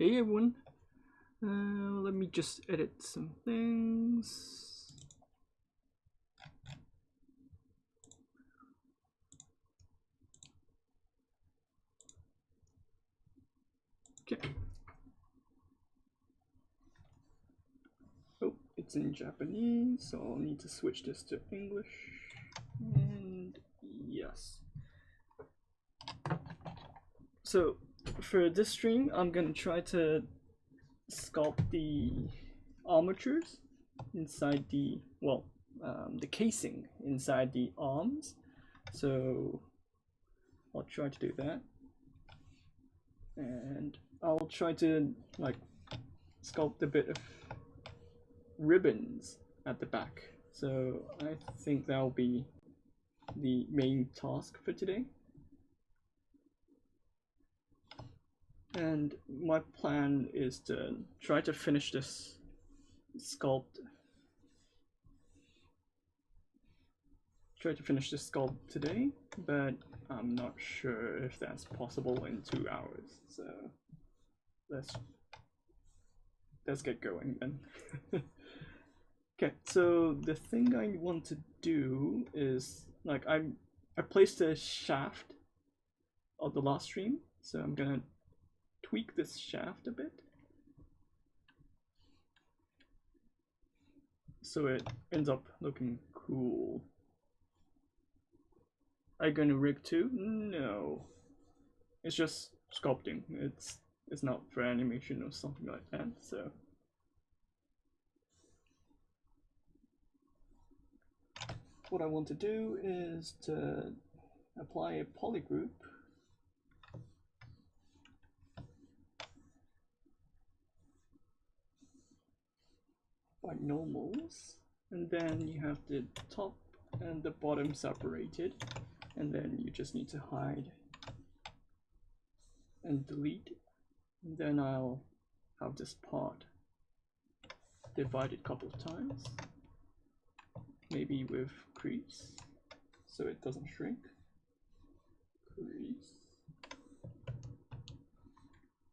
Hey everyone, let me just edit some things. Okay. Oh, it's in Japanese, so I'll need to switch this to English. And yes. So for this stream, I'm gonna try to sculpt the armatures inside the, well, the casing inside the arms. So I'll try to do that. And I'll try to like sculpt a bit of ribbons at the back. So I think that'll be the main task for today. And my plan is to try to finish this sculpt. Try to finish this sculpt today, but I'm not sure if that's possible in 2 hours. So let's get going then. Okay, so the thing I want to do is like I placed a shaft on the last stream, so I'm gonna tweak this shaft a bit so it ends up looking cool. Are you gonna rig too? No, it's just sculpting. It's not for animation or something like that. So what I want to do is to apply a polygroup by normals, and then you have the top and the bottom separated, and then you just need to hide and delete, and then I'll have this part divided a couple of times, maybe with crease so it doesn't shrink. Crease,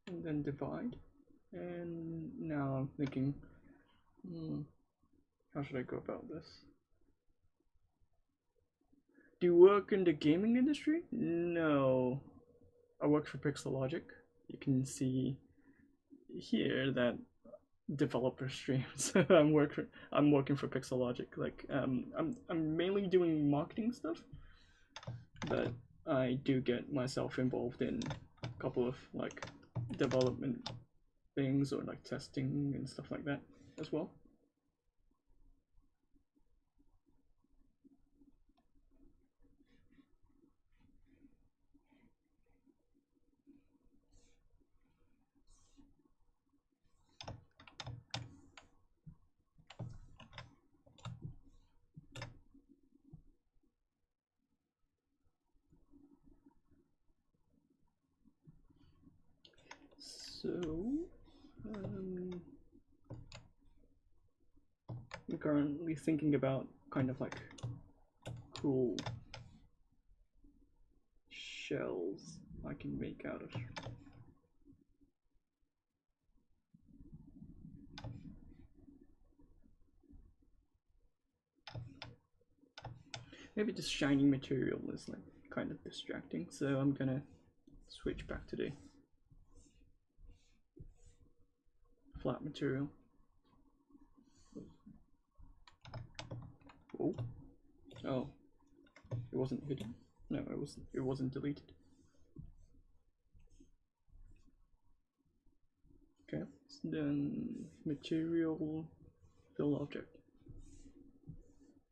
and then divide. And now I'm thinking, how should I go about this? Do you work in the gaming industry? No, I work for Pixologic. You can see here that developer streams. I'm working for Pixologic. Like I'm mainly doing marketing stuff, but I do get myself involved in a couple of like development things or like testing and stuff like that as well. So I'm currently thinking about kind of like cool shells I can make out of. Maybe this shiny material is like kind of distracting, so I'm gonna switch back to the flat material. Oh, it wasn't hidden. No, it wasn't deleted. Okay, so then material fill object.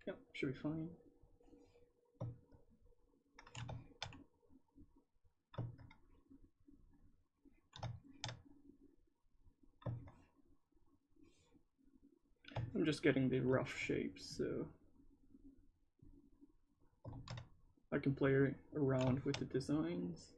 Yep, should be fine. I'm just getting the rough shapes, so I can play around with the designs.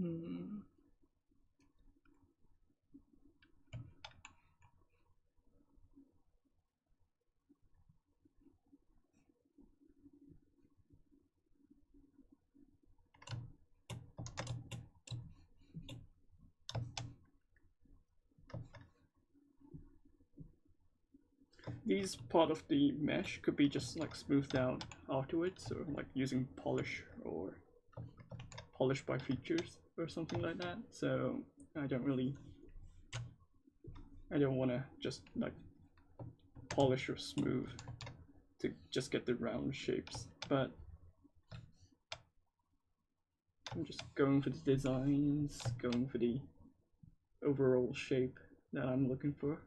Hmm. These part of the mesh could be just like smoothed out afterwards, or like using polish or polish by features or something like that. So I don't want to just like polish or smooth to just get the round shapes, but I'm just going for the designs, going for the overall shape that I'm looking for.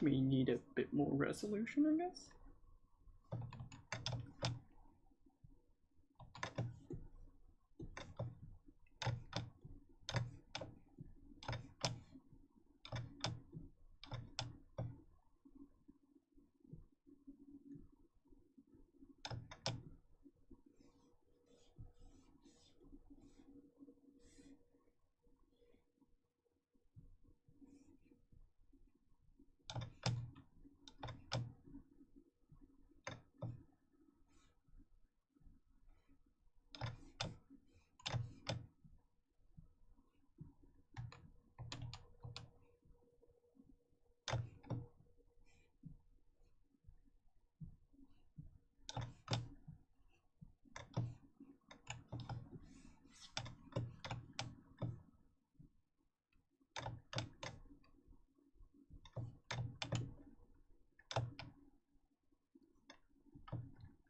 We need a bit more resolution, I guess.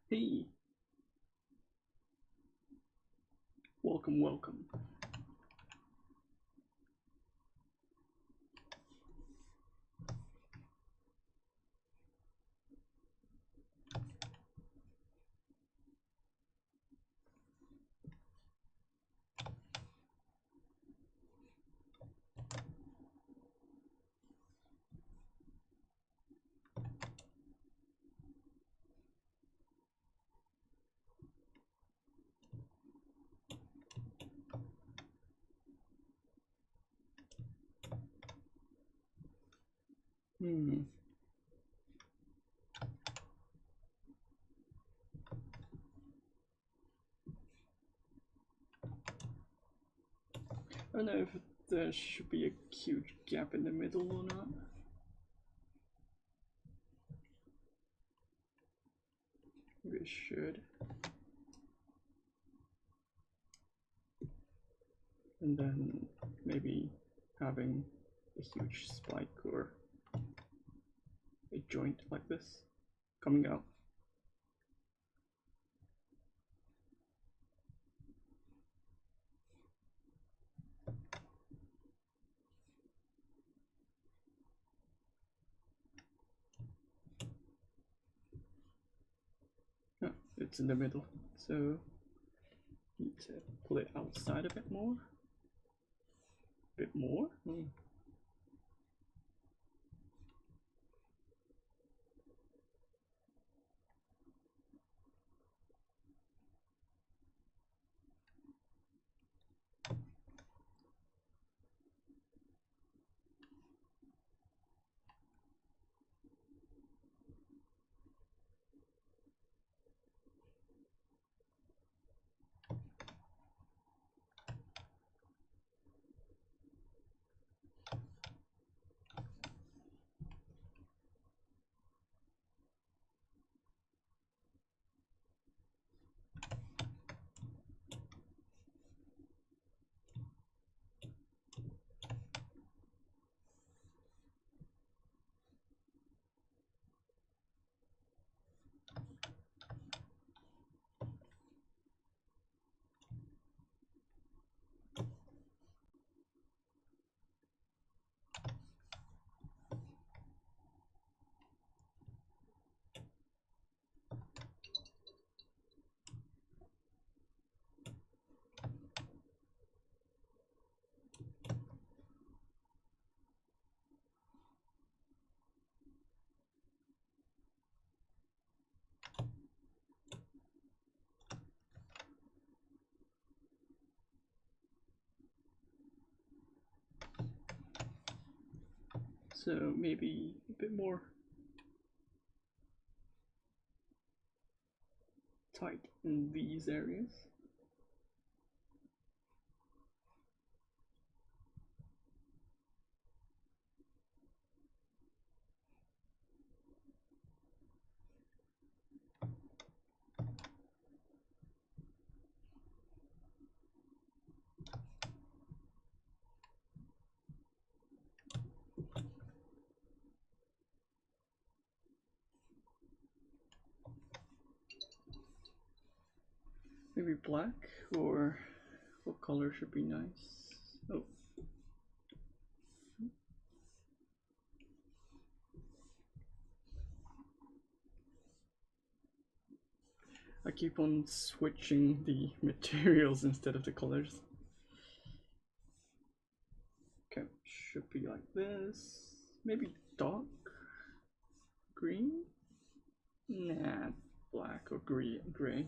Hey, welcome, welcome. Hmm. I don't know if there should be a huge gap in the middle or not. Maybe it should. And then maybe having a huge spike or a joint like this coming out. Oh, it's in the middle, so need to pull it outside a bit more. A bit more? so maybe a bit more tight in these areas. Maybe black, or what color should be nice? Oh. I keep on switching the materials instead of the colors. Okay, should be like this. Maybe dark green? Nah, black or gray.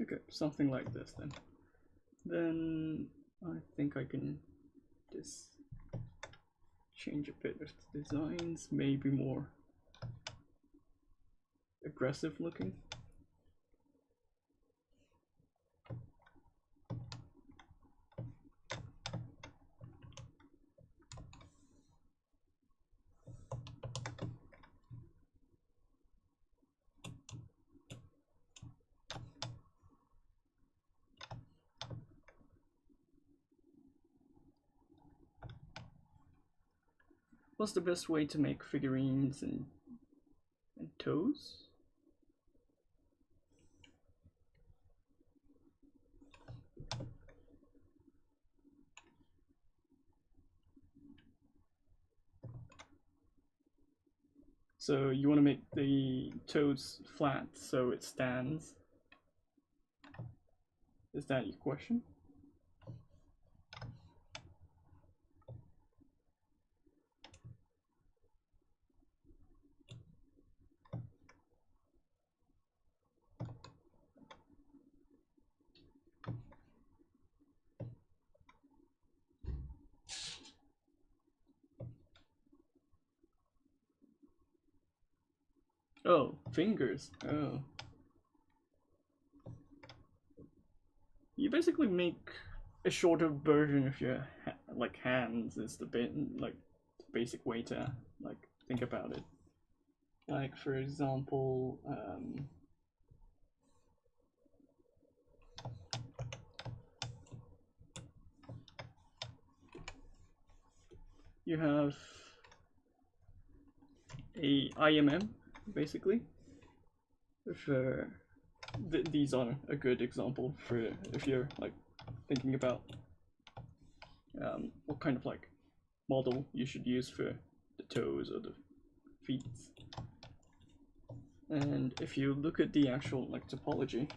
Okay, something like this then. Then I think I can just change a bit of the designs, maybe more aggressive looking. What's the best way to make figurines and toes? So you want to make the toes flat so it stands? Is that your question? Oh, fingers. Oh. You basically make a shorter version of your like hands is the basic way to like think about it. Like for example, you have a IMM basically. These are a good example for if you're like thinking about what kind of like model you should use for the toes or the feet. And if you look at the actual like topology,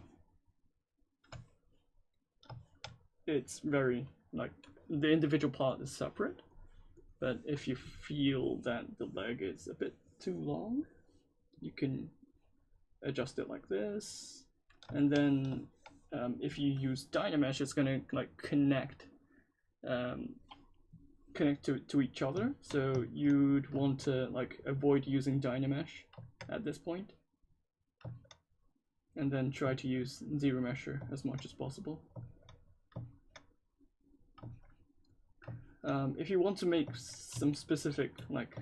it's very like the individual part is separate, but if you feel that the leg is a bit too long, you can adjust it like this, and then if you use Dynamesh, it's gonna like connect to each other. So you'd want to like avoid using Dynamesh at this point, and then try to use ZBrush as much as possible. If you want to make some specific like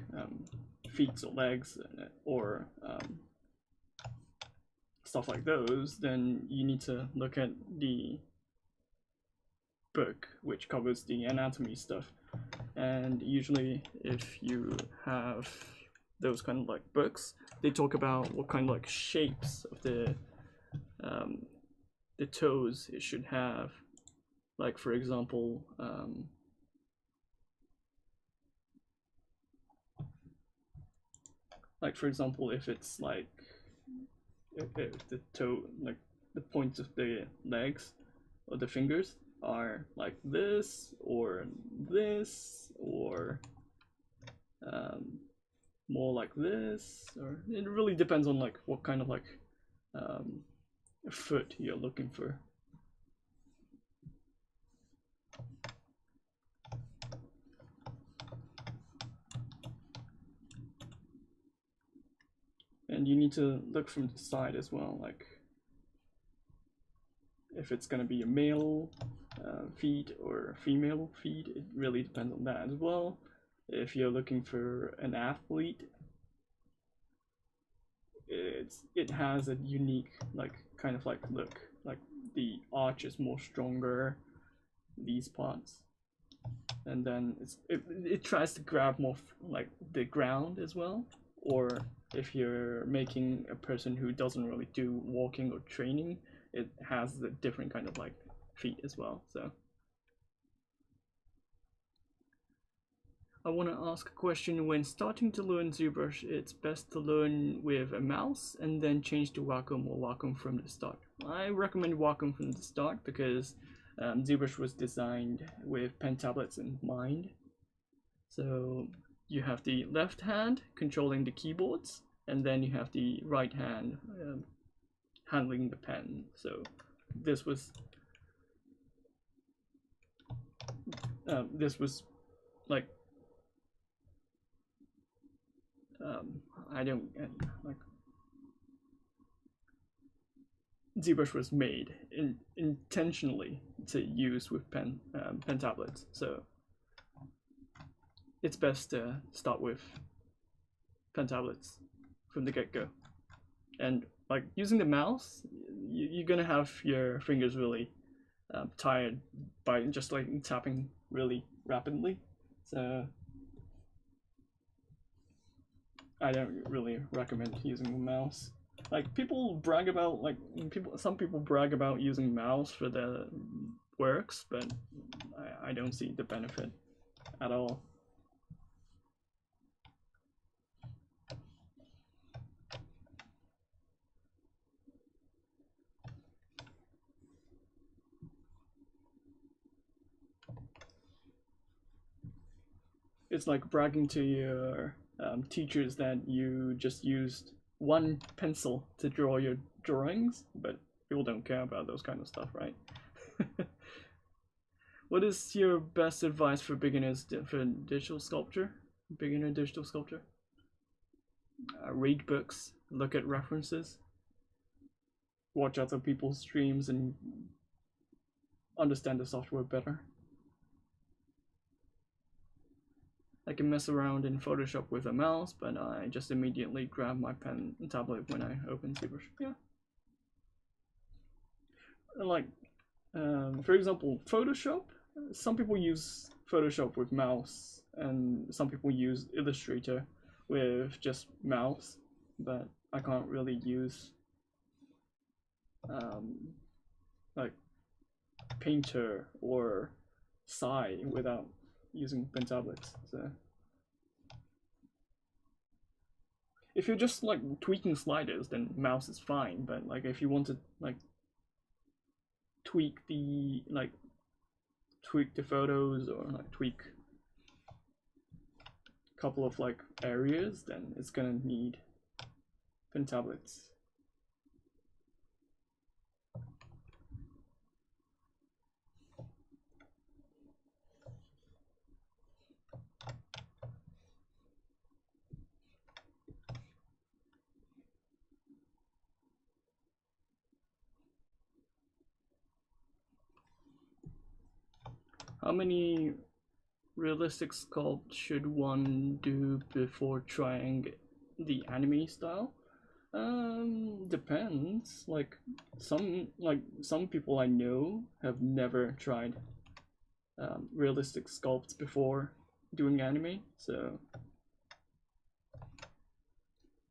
feet or legs or stuff like those, then you need to look at the book which covers the anatomy stuff. And usually if you have those kind of like books, they talk about what kind of like shapes of the toes it should have. Like for example, if it's like if the toe, like the points of the legs or the fingers are like this or more like this, or it really depends on like what kind of like foot you're looking for. And you need to look from the side as well, like if it's going to be a male feet or female feet, it really depends on that as well. If you're looking for an athlete, it has a unique like kind of like look, like the arch is more stronger, these parts, and then it tries to grab more like the ground as well. Or if you're making a person who doesn't really do walking or training, it has a different kind of like feet as well. So I want to ask a question. When starting to learn ZBrush, it's best to learn with a mouse and then change to Wacom or Wacom from the start. I recommend Wacom from the start because ZBrush was designed with pen tablets in mind. So you have the left hand controlling the keyboards, and then you have the right hand handling the pen. So this was like I don't like ZBrush was made intentionally to use with pen tablets. So it's best to start with pen tablets from the get-go. And like using the mouse, you're gonna have your fingers really tired by just like tapping really rapidly. So I don't really recommend using the mouse. Like people brag about some people brag about using mouse for their works, but I don't see the benefit at all. It's like bragging to your teachers that you just used one pencil to draw your drawings, but people don't care about those kind of stuff, right? What is your best advice for beginners for digital sculpture? Beginner digital sculpture? Read books, look at references, watch other people's streams, and understand the software better. I can mess around in Photoshop with a mouse, but I just immediately grab my pen and tablet when I open ZBrush. Yeah. Like, for example, Photoshop. Some people use Photoshop with mouse, and some people use Illustrator with just mouse. But I can't really use like Painter or Sai without using pen tablets. So if you're just like tweaking sliders, then mouse is fine. But like if you want to like tweak the photos or like tweak a couple of like areas, then it's gonna need pen tablets. How many realistic sculpts should one do before trying the anime style? Depends. Like some people I know have never tried realistic sculpts before doing anime, so.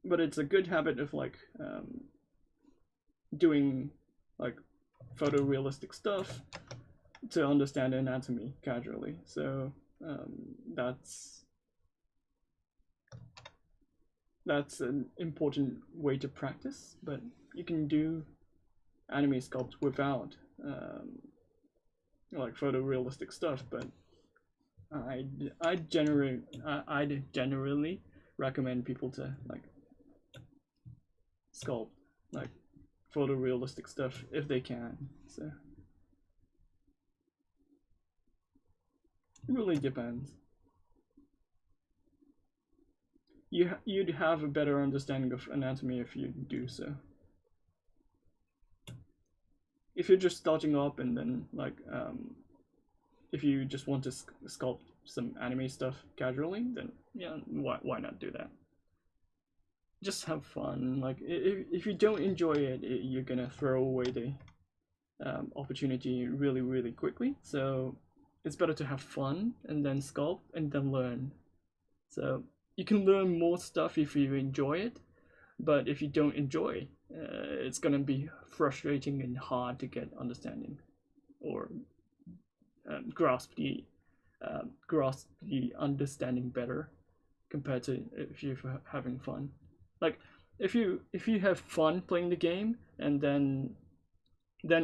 But it's a good habit of like doing like photorealistic stuff to understand anatomy casually. So that's an important way to practice. But you can do anime sculpt without like photorealistic stuff. But I'd generally recommend people to like sculpt like photorealistic stuff if they can. So it really depends. You'd have a better understanding of anatomy if you do so. If you're just starting up and then like if you just want to sculpt some anime stuff casually, then yeah, why not do that? Just have fun. Like if you don't enjoy it, you're gonna throw away the opportunity really quickly. So it's better to have fun and then sculpt and then learn. So you can learn more stuff if you enjoy it, but if you don't enjoy, it's gonna be frustrating and hard to get understanding or grasp the understanding better compared to if you're having fun. Like if you have fun playing the game and then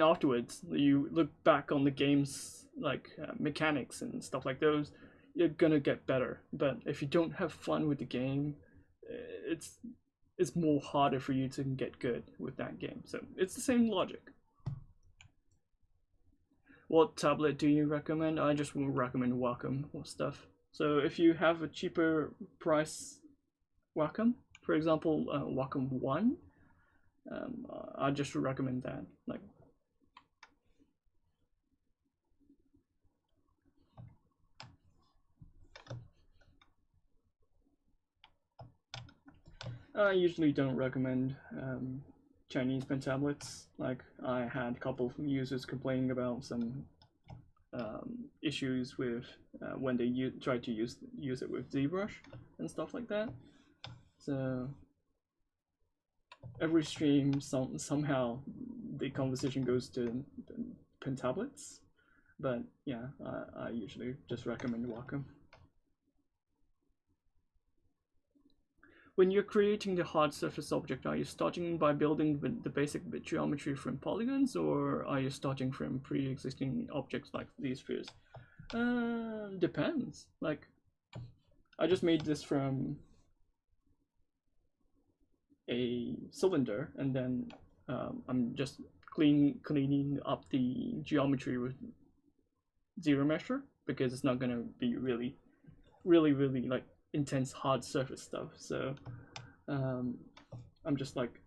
afterwards you look back on the game's like mechanics and stuff like those, you're gonna get better. But if you don't have fun with the game, it's more harder for you to get good with that game. So it's the same logic. What tablet do you recommend? I just will recommend Wacom stuff. So if you have a cheaper price Wacom, for example, Wacom 1, I just recommend that. Like, I usually don't recommend Chinese pen tablets. Like, I had a couple of users complaining about some issues with when they tried to use it with ZBrush and stuff like that. So every stream, somehow the conversation goes to pen tablets. But yeah, I usually just recommend Wacom. When you're creating the hard surface object, are you starting by building the basic geometry from polygons, or are you starting from pre-existing objects like these spheres? Depends. Like, I just made this from a cylinder, and then I'm just cleaning up the geometry with ZBrush because it's not gonna be really like intense hard surface stuff. So I'm just like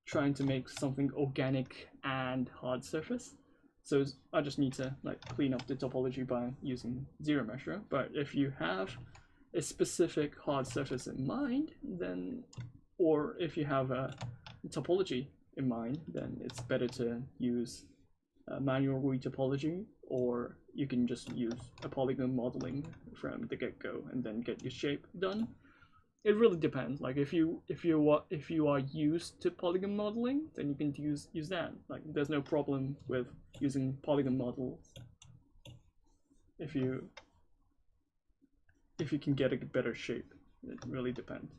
trying to make something organic and hard surface. So I just need to like clean up the topology by using ZBrush. But if you have a specific hard surface in mind, then, or if you have a topology in mind, then it's better to use manual retopology, or you can just use a polygon modeling from the get-go and then get your shape done. It really depends. Like if you are used to polygon modeling, then you can use that. Like there's no problem with using polygon models if you can get a better shape. It really depends.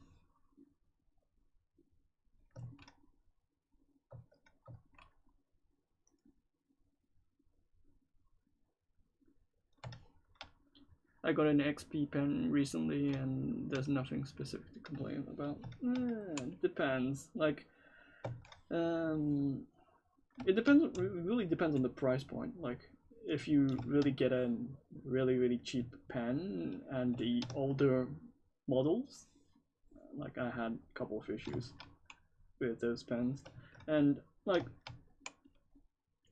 I got an XP pen recently, and there's nothing specific to complain about. It depends. Like, it depends. It really depends on the price point. Like, if you really get a really cheap pen and the older models, like I had a couple of issues with those pens, and like,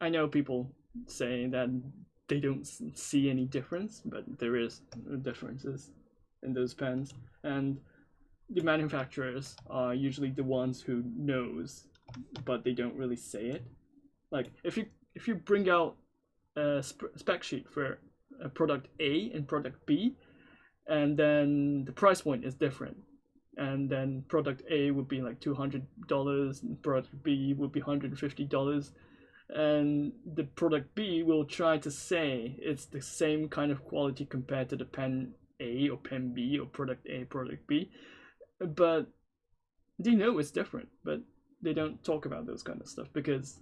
I know people say that they don't see any difference, but there is differences in those pens. And the manufacturers are usually the ones who knows, but they don't really say it. Like if you bring out a spec sheet for a product A and product B, and then the price point is different, and then product A would be like $200, and product B would be $150, and the product B will try to say it's the same kind of quality compared to the pen A or pen B or product A, product B, but they know it's different, but they don't talk about those kind of stuff because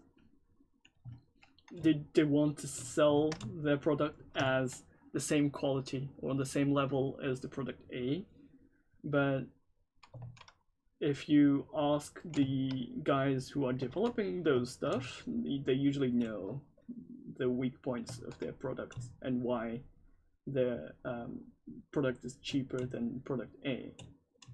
they want to sell their product as the same quality or the same level as the product A. But if you ask the guys who are developing those stuff, they usually know the weak points of their products and why their product is cheaper than product A.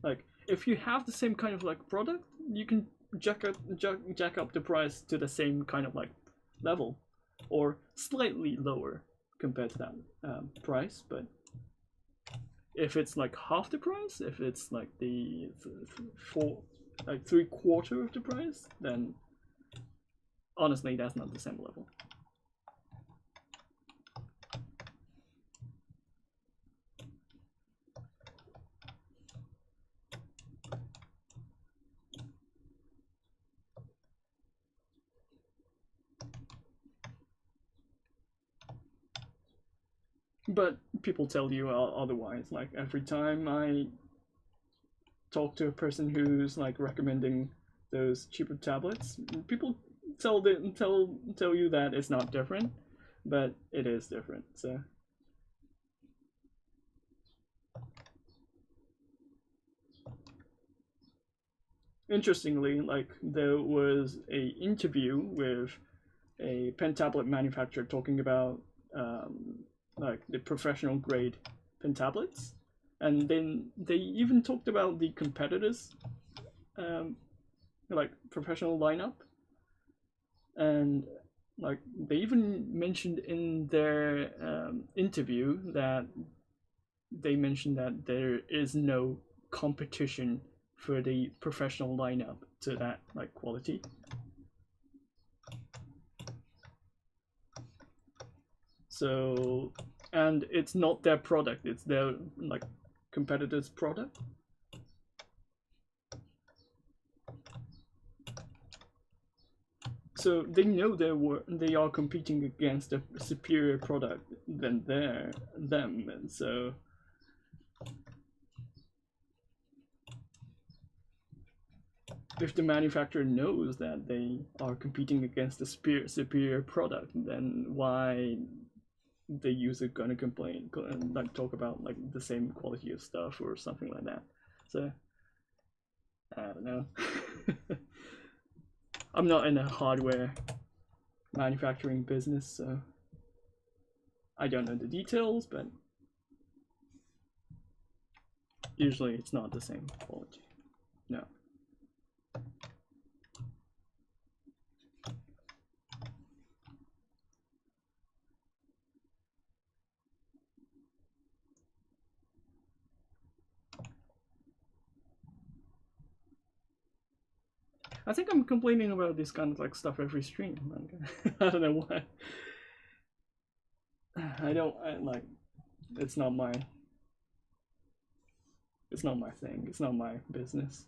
Like if you have the same kind of like product, you can jack up the price to the same kind of like level or slightly lower compared to that price. But if it's like half the price, if it's like the 3/4 of the price, then honestly that's not the same level. But people tell you otherwise. Like every time I talk to a person who's like recommending those cheaper tablets, people tell you that it's not different, but it is different. So interestingly, like there was a interview with a pen tablet manufacturer talking about like the professional grade pen tablets, and then they even talked about the competitors like professional lineup, and like they even mentioned in their interview that they mentioned that there is no competition for the professional lineup to that like quality. So, and it's not their product, it's their like competitor's product. So they know they are competing against a superior product than them, and so if the manufacturer knows that they are competing against a superior product, then why the user gonna complain and like talk about like the same quality of stuff or something like that? So I don't know. I'm not in a hardware manufacturing business, so I don't know the details, but usually it's not the same quality. No. I think I'm complaining about this kind of like stuff every stream. Like, I don't know why. Like. It's not my thing. It's not my business.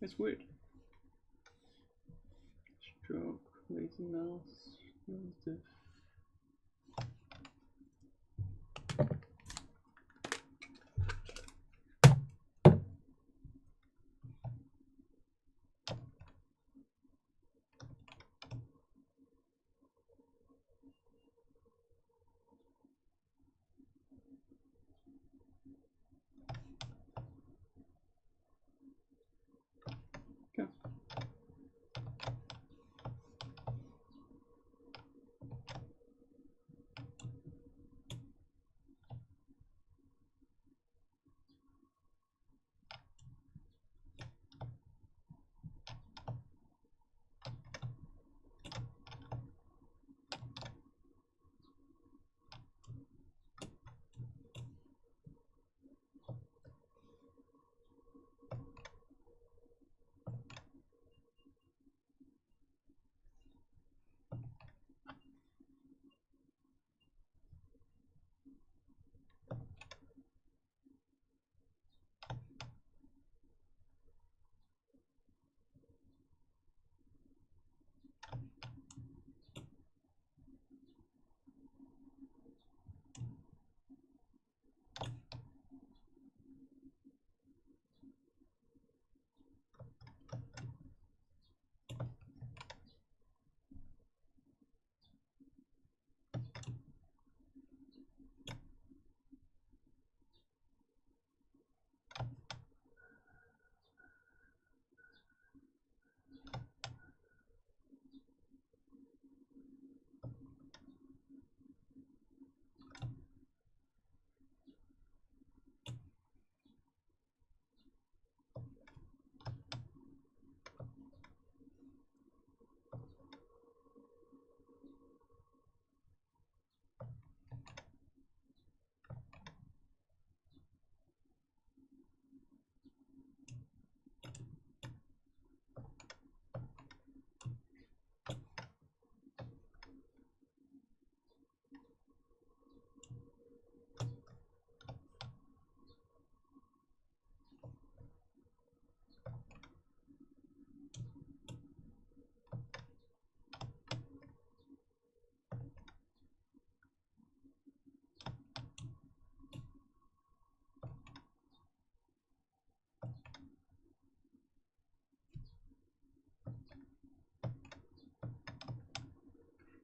It's weird. Stroke, lazy mouse, diff. Okay.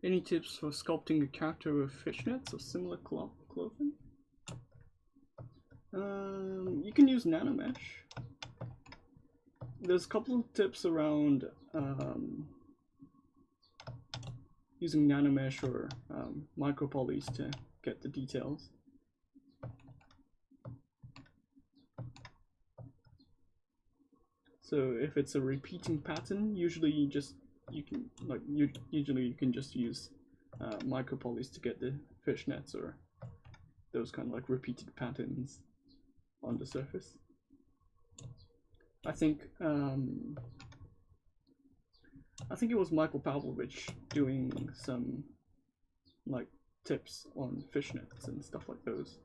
Any tips for sculpting a character with fishnets or similar clothing? You can use nanomesh. There's a couple of tips around using nanomesh or micropolys to get the details. So if it's a repeating pattern, usually you can just use micropolys to get the fishnets or those kind of like repeated patterns on the surface. I think it was Michael Pavlovich doing some like tips on fishnets and stuff like those.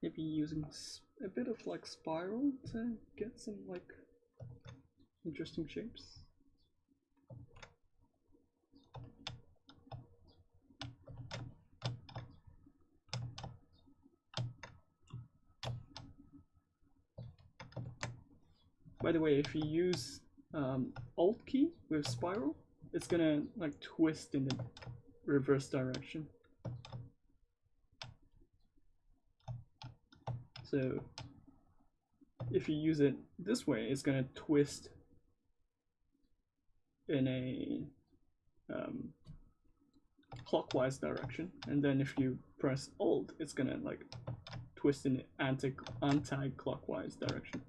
Maybe using a bit of like spiral to get some like interesting shapes. By the way, if you use Alt key with spiral, it's gonna like twist in the reverse direction. So if you use it this way, it's gonna twist in a clockwise direction, and then if you press Alt, it's gonna like twist twist in the anti-clockwise direction.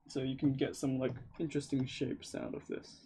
So you can get some like interesting shapes out of this.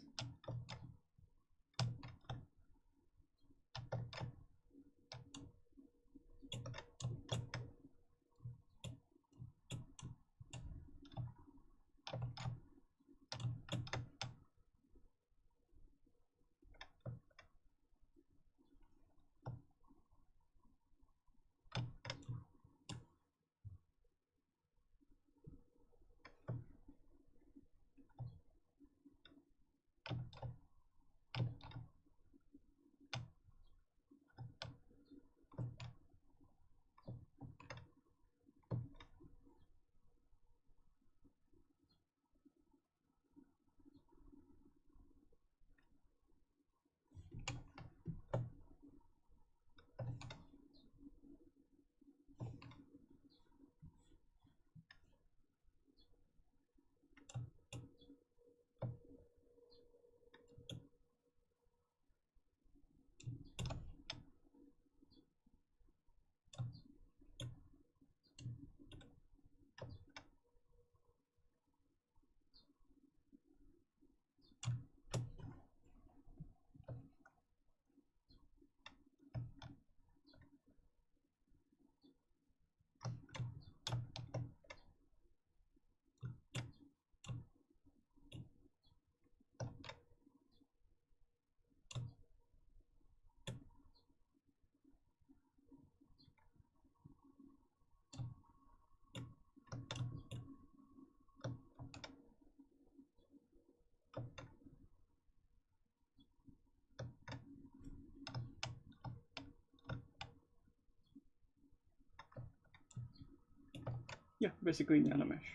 Yeah, basically nanomesh.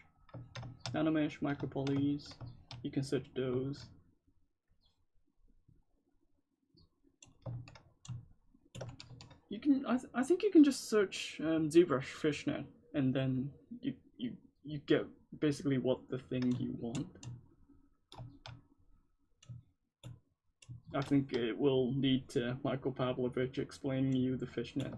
Nanomesh, micropolys, you can search those. You can, I think you can just search ZBrush fishnet, and then you get basically what the thing you want. I think it will lead to Michael Pavlovich explaining you the fishnet.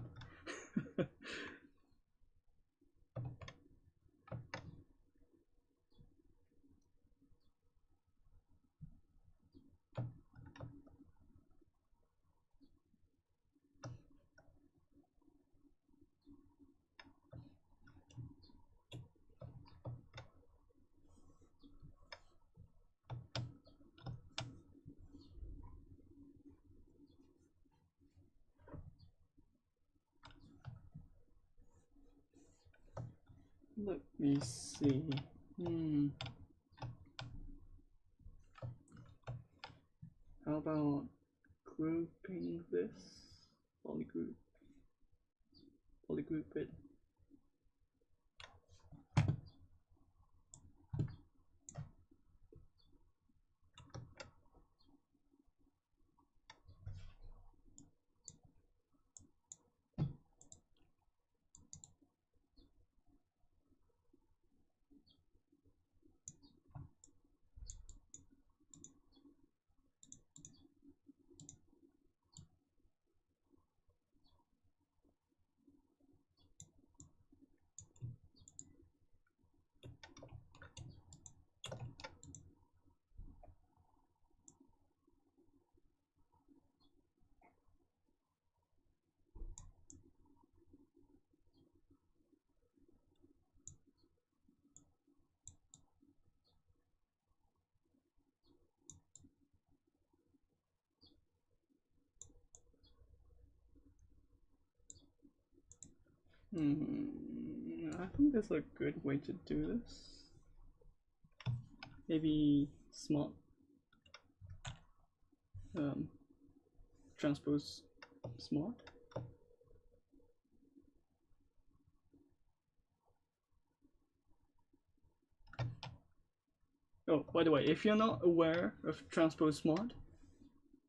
Let me see. How about grouping this? Polygroup it. I think there's a good way to do this. Maybe Smart. Transpose Smart. Oh, by the way, if you're not aware of Transpose Smart,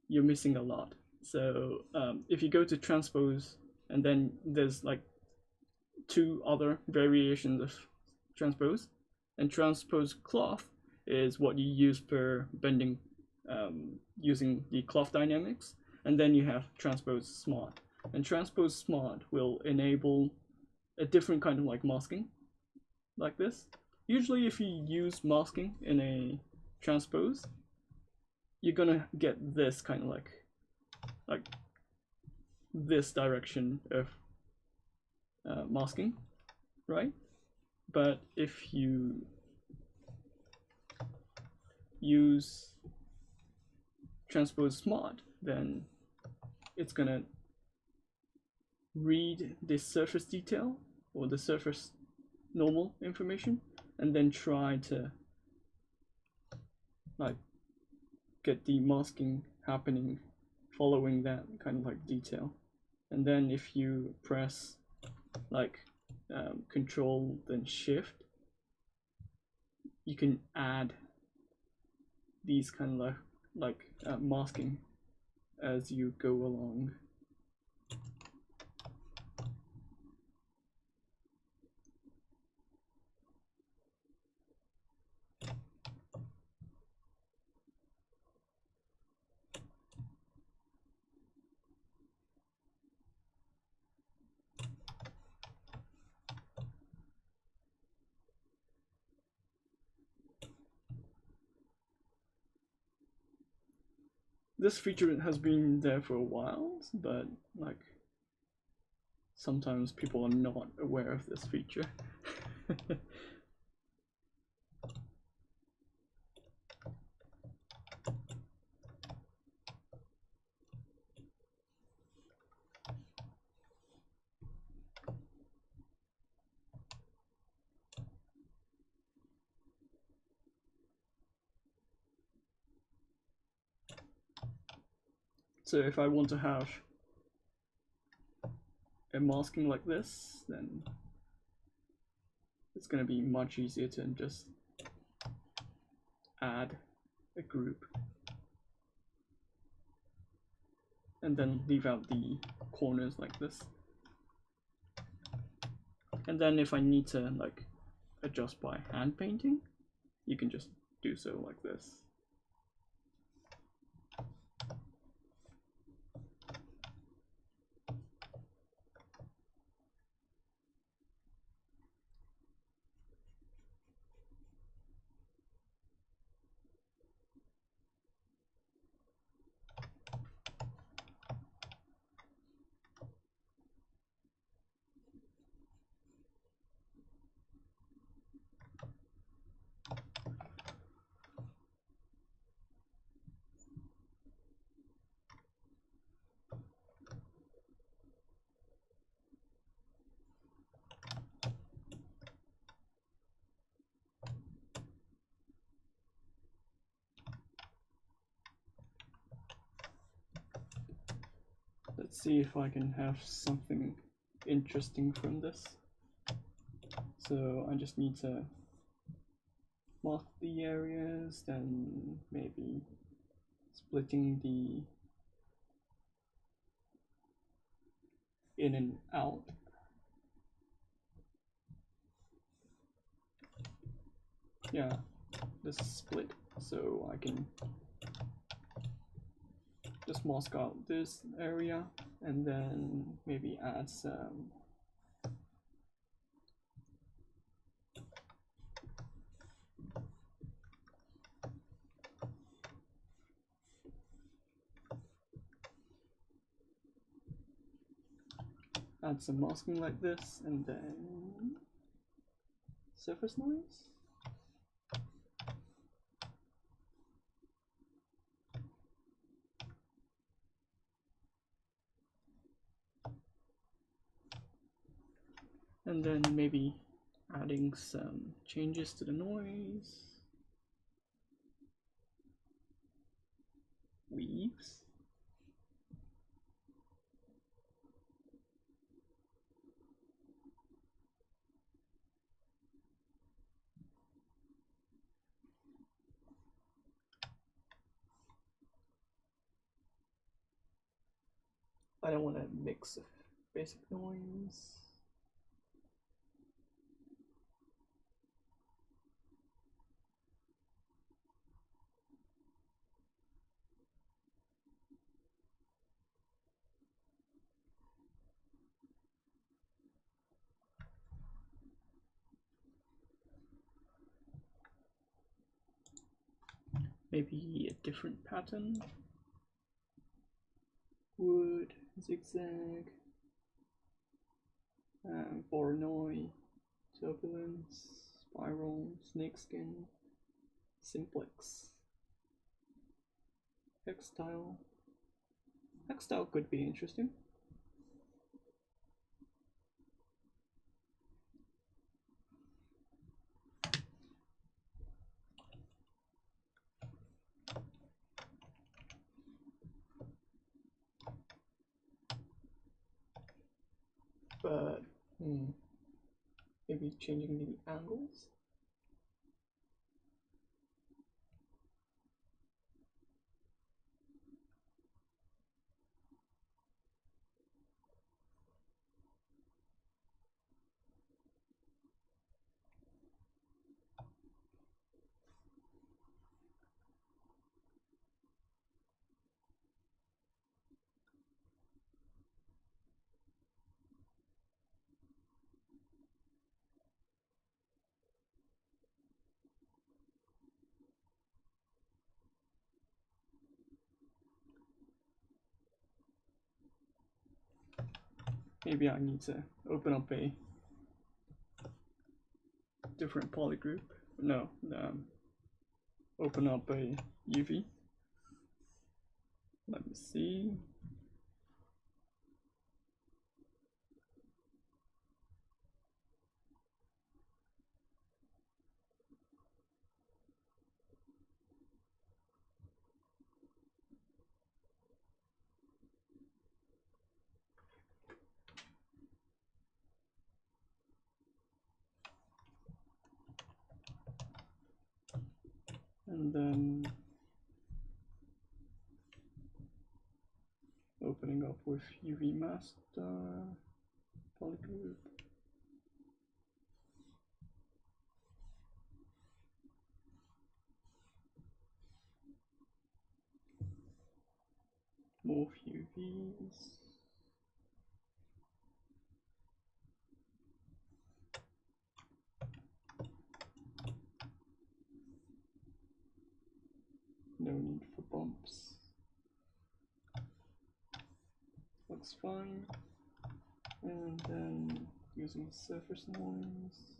you're missing a lot. So if you go to Transpose, and then there's like 2 other variations of Transpose, and Transpose Cloth is what you use for bending using the cloth dynamics, and then you have Transpose Smart. And Transpose Smart will enable a different kind of like masking, like this. Usually if you use masking in a transpose, you're gonna get this kind of like this direction of masking, right? But if you use Transpose Smart, then it's gonna read the surface detail or the surface normal information and then try to like get the masking happening following that kind of like detail. And then if you press like Control then Shift, you can add these kind of like masking as you go along. This feature has been there for a while, but like sometimes people are not aware of this feature. So if I want to have a masking like this, then it's going to be much easier to just add a group and then leave out the corners like this. And then if I need to like adjust by hand painting, you can just do so like this. Let's see if I can have something interesting from this. So I just need to mark the areas, then maybe splitting the in and out. Yeah, this is split, so I can just mask out this area and then maybe add some masking like this, and then surface noise. And then maybe adding some changes to the noise. Weaves. I don't want a mix of basic noise. maybe a different pattern. Wood, zigzag, Voronoi, turbulence, spiral, snakeskin, simplex, hextile. Hextile could be interesting. But maybe changing the angles. Maybe I need to open up a different polygroup. No, open up a UV. Let me see. And then opening up with UV master, polygroup. Morph UVs. No need for bumps. Looks fine. And then using surface noise,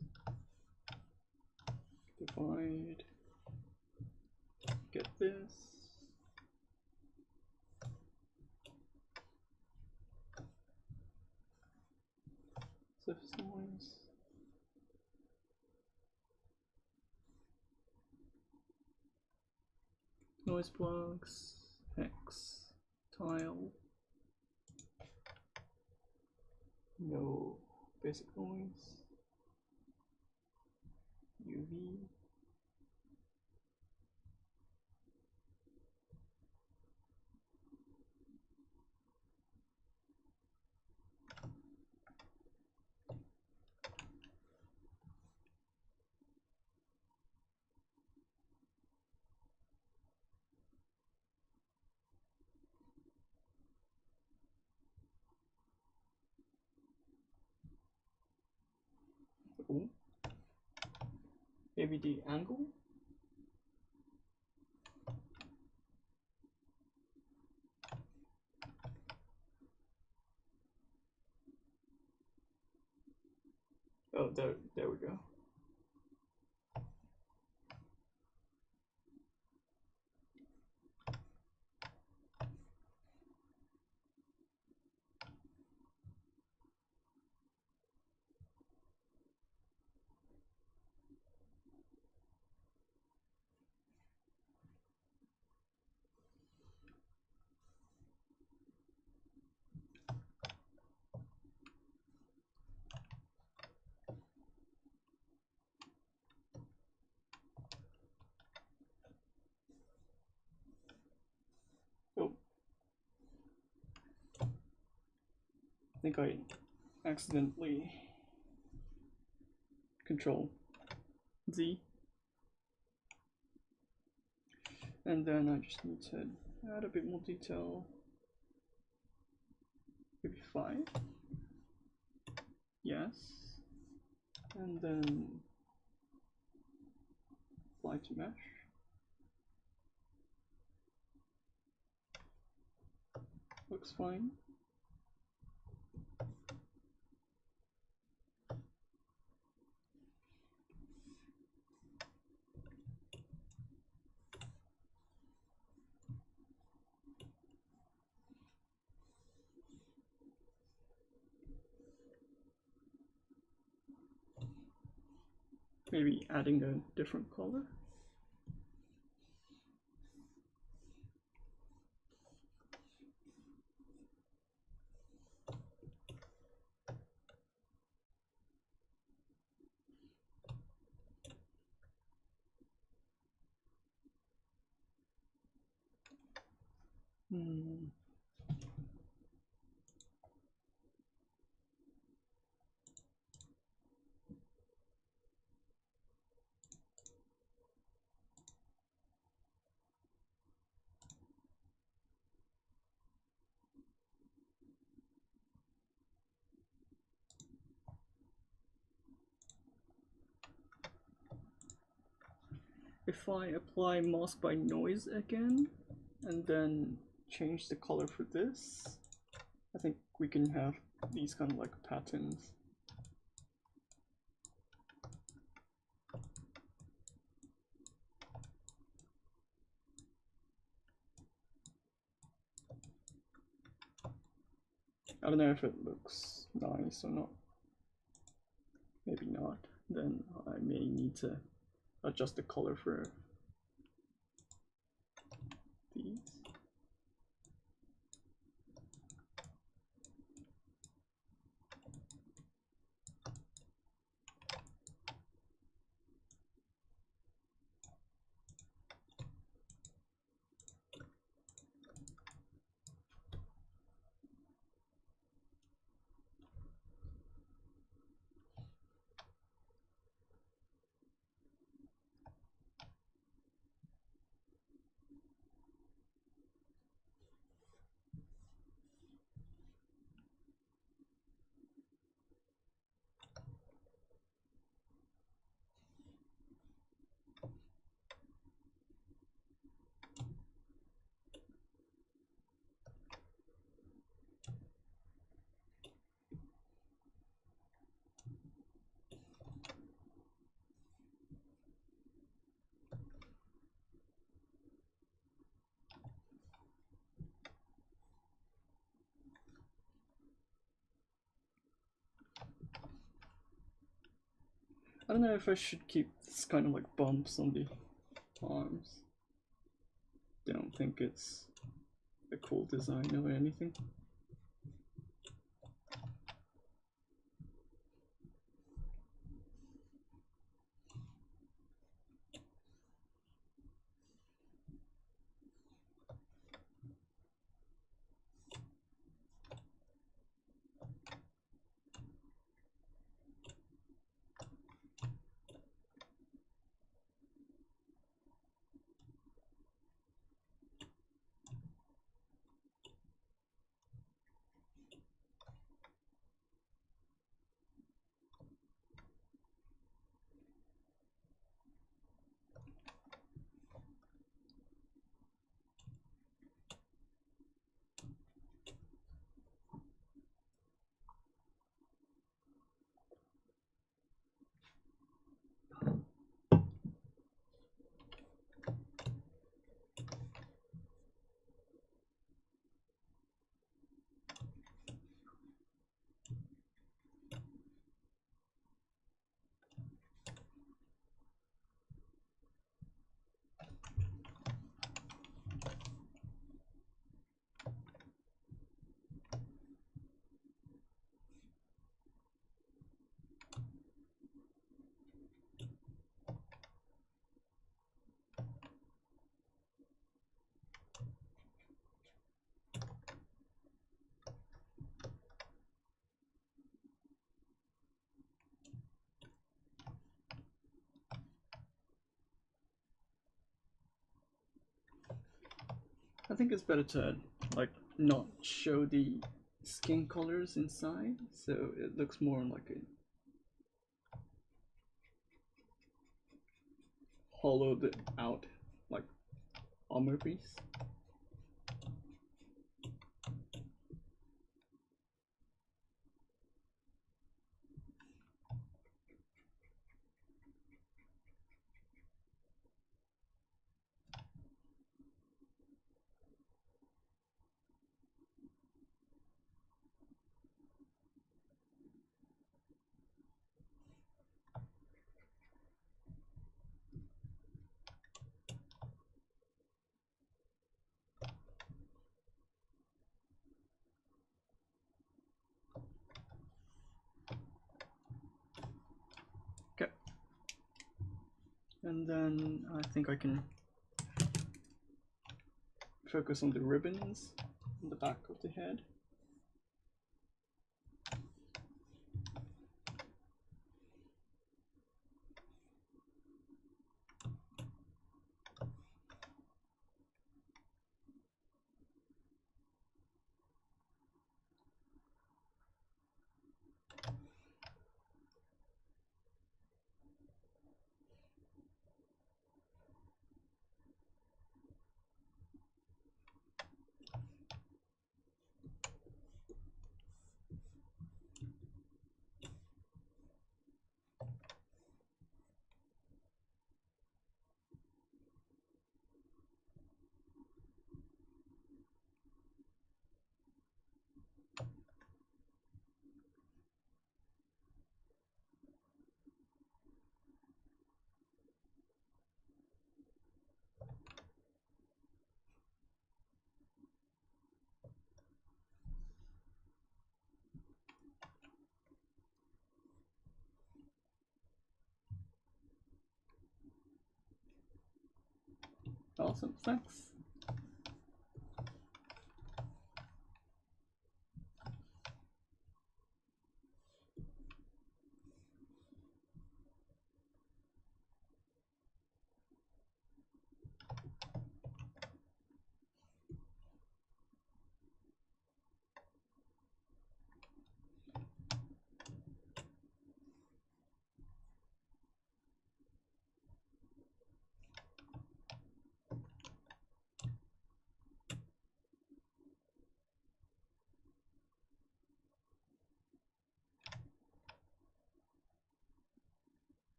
divide, get this. Surface noise. Noise plugs, hex, tile. No basic noise. UV. Ooh. Maybe the angle. Oh, there we go. Oh, I think I accidentally Control Z. And then I just need to add a bit more detail. Maybe 5. Yes. And then apply to mesh. Looks fine. Maybe adding a different color. If I apply mask by noise again, and then change the color for this, I think we can have these kind of like patterns. I don't know if it looks nice or not. Maybe not. Then I may need to adjust the color for these. I don't know if I should keep this kind of like bumps on the arms. Don't think it's a cool design or anything. I think it's better to like not show the skin colors inside, so it looks more like a hollowed out like armor piece. And then I think I can focus on the ribbons on the back of the head. Awesome, thanks.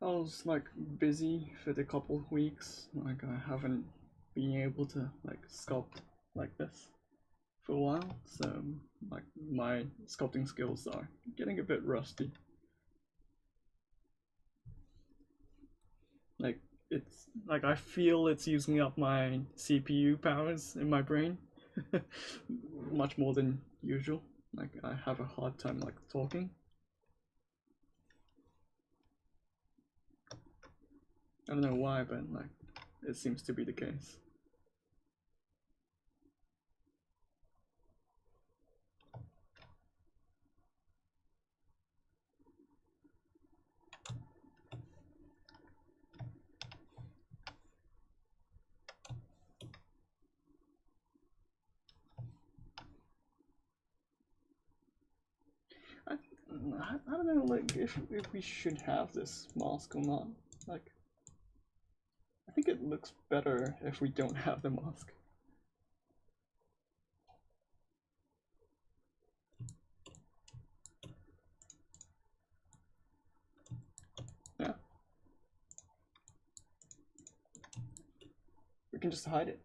I was like busy for the couple of weeks, like I haven't been able to like sculpt like this for a while, so like my sculpting skills are getting a bit rusty. Like it's like I feel it's using up my CPU powers in my brain much more than usual. Like I have a hard time like talking. I don't know why, but like it seems to be the case. I don't know, like if we should have this mask or not. Like, I think it looks better if we don't have the mask. Yeah. We can just hide it.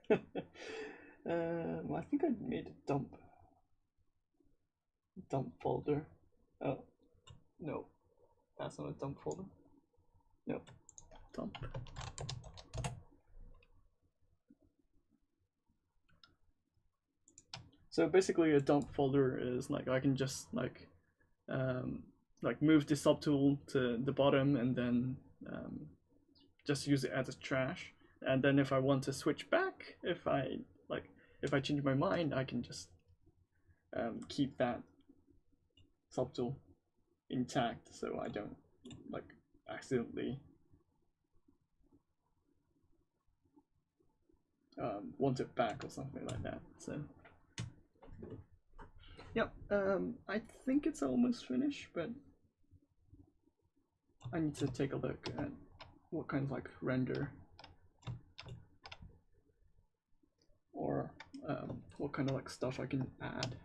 I think I made a dump. dump folder. Oh, no, that's not a dump folder. No, dump. So basically a dump folder is like I can just like move the subtool to the bottom and then just use it as a trash. And then if I want to switch back, if I change my mind, I can just keep that subtool intact so I don't like accidentally want it back or something like that. So yep, I think it's almost finished, but I need to take a look at what kind of like render or what kind of like stuff I can add.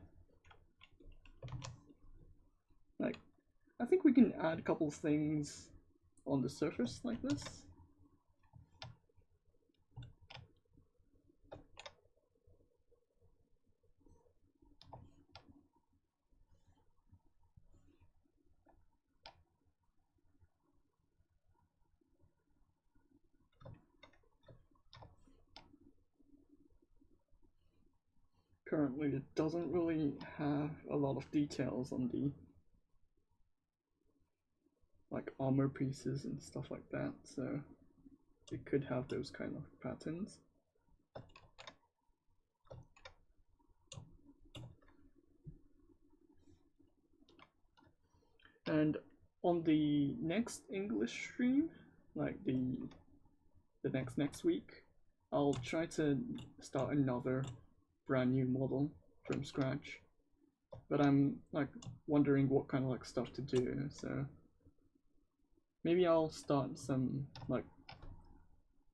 Like, I think we can add a couple things on the surface like this. Currently, it doesn't really have a lot of details on the like armor pieces and stuff like that, so it could have those kind of patterns. And on the next English stream, like the next week, I'll try to start another brand new model from scratch. But I'm like wondering what kind of like stuff to do, so maybe I'll start some like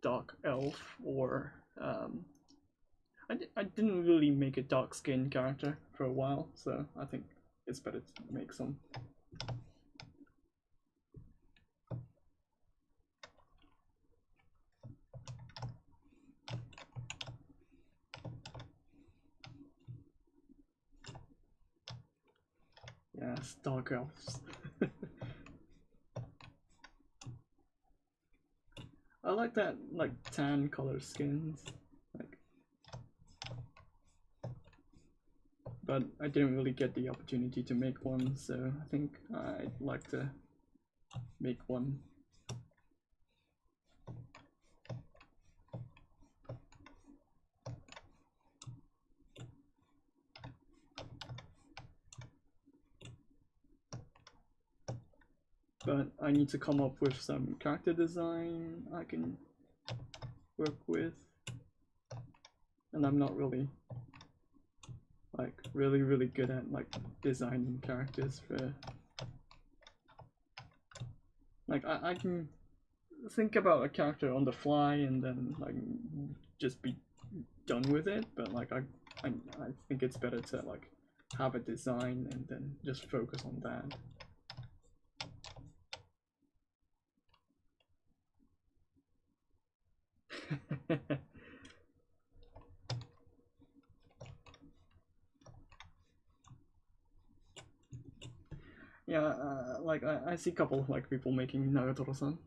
dark elf or I didn't really make a dark skin character for a while, so I think it's better to make some. Yes, dark elves. I like that like tan color skins, like, but I didn't really get the opportunity to make one, so I think I'd like to make one. But I need to come up with some character design I can work with, and I'm not really like really good at like designing characters for like I can think about a character on the fly and then like just be done with it, but like I think it's better to like have a design and then just focus on that. Yeah, like I see a couple of like people making Nagatoro-san.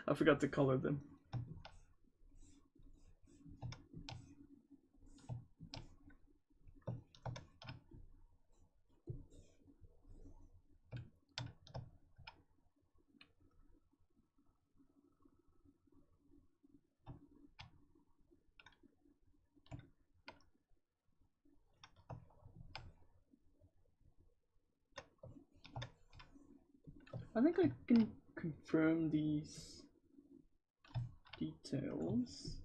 I forgot to color them. I think I can confirm these details.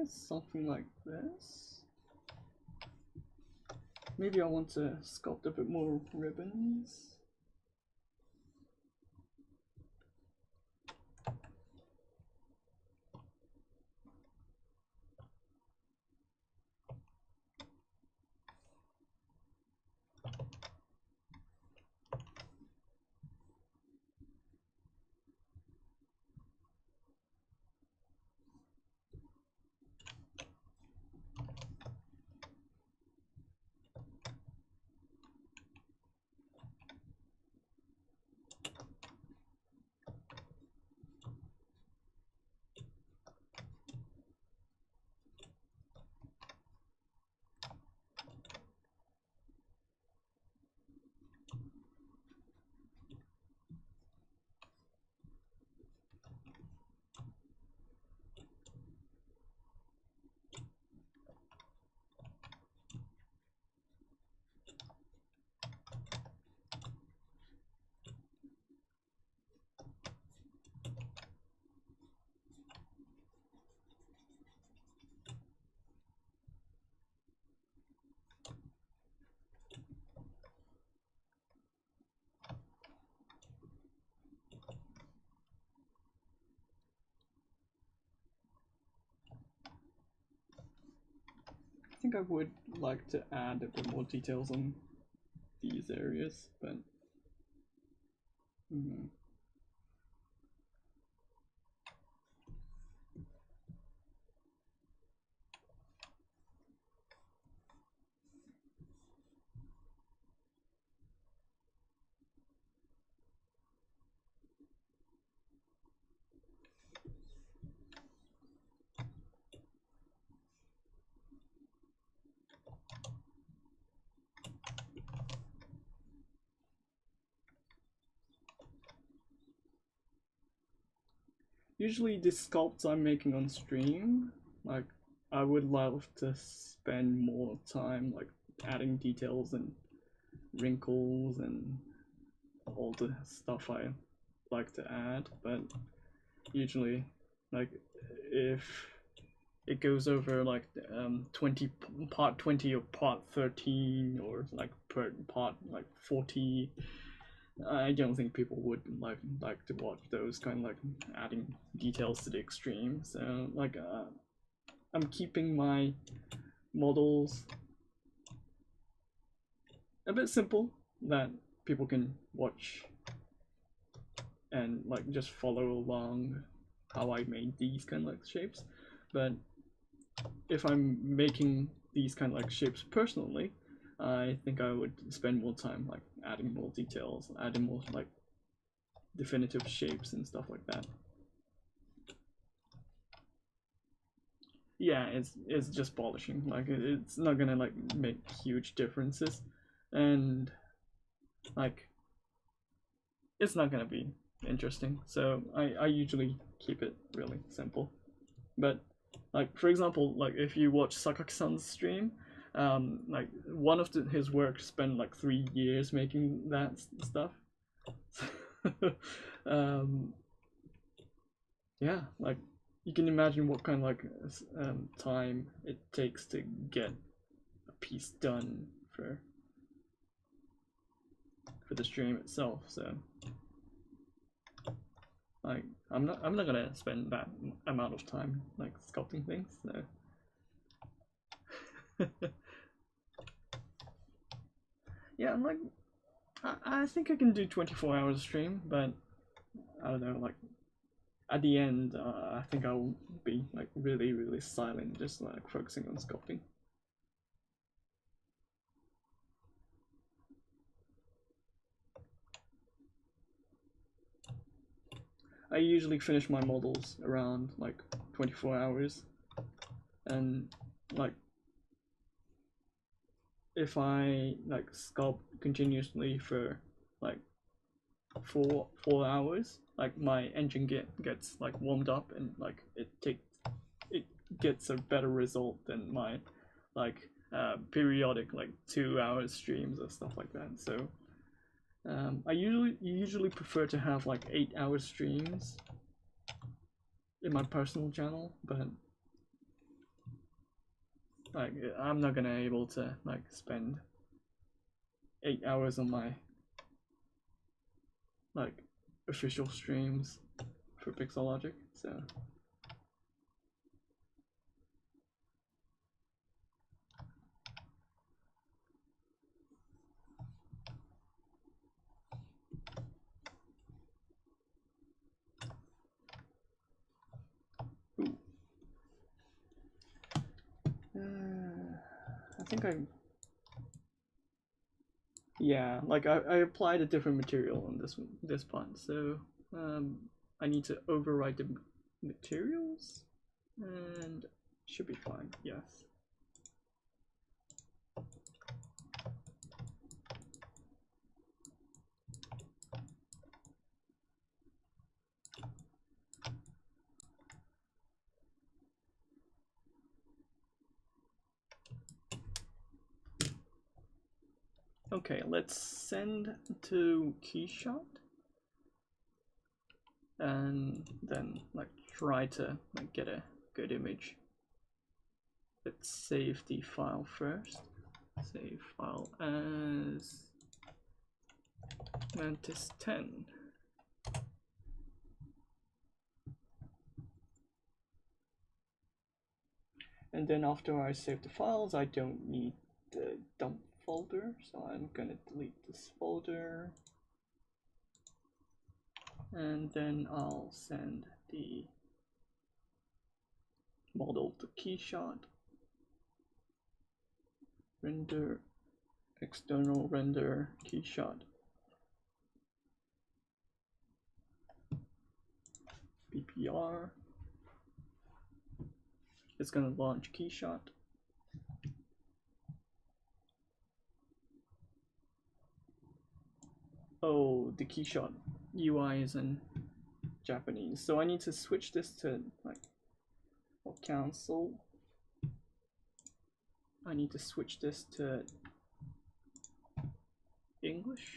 Something like this. Maybe I want to sculpt a bit more ribbons. think I would like to add a bit more details on these areas, but usually the sculpts I'm making on stream, like I would love to spend more time like adding details and wrinkles and all the stuff I like to add, but usually like if it goes over like 20 part 20 or part 13 or like part like 40, I don't think people would like to watch those kind of like adding details to the extreme. So like I'm keeping my models a bit simple that people can watch and like just follow along how I made these kind of like shapes. But if I'm making these kind of like shapes personally, I think I would spend more time like adding more details, adding more like definitive shapes and stuff like that. Yeah, it's just polishing. Like it's not gonna like make huge differences, and like it's not gonna be interesting. So I usually keep it really simple. But like for example, like if you watch Sakaki-san's stream, like one of his work spent like 3 years making that stuff. Yeah, like you can imagine what kind of like time it takes to get a piece done for the stream itself. So like I'm not gonna spend that amount of time like sculpting things. So yeah, I'm like I think I can do 24 hours stream, but I don't know, like at the end I think I'll be like really silent, just like focusing on sculpting. I usually finish my models around like 24 hours, and like if I like sculpt continuously for like 4 hours, like my engine gets like warmed up, and like it gets a better result than my like periodic like 2 hour streams or stuff like that. So I usually prefer to have like 8 hour streams in my personal channel, but like I'm not gonna able to like spend 8 hours on my like official streams for Pixologic. So I think yeah, like I applied a different material on this part, so I need to override the materials and should be fine. Yes. Okay, let's send to Keyshot and then like try to like get a good image. Let's save the file first. Save file as Mantis 10. And then after I save the files, I don't need the dump folder, so I'm gonna delete this folder. And then I'll send the model to Keyshot. Render, external render, Keyshot. BPR. It's gonna launch Keyshot. Oh, the Keyshot UI is in Japanese, so I need to switch this to like, or cancel. I need to switch this to English.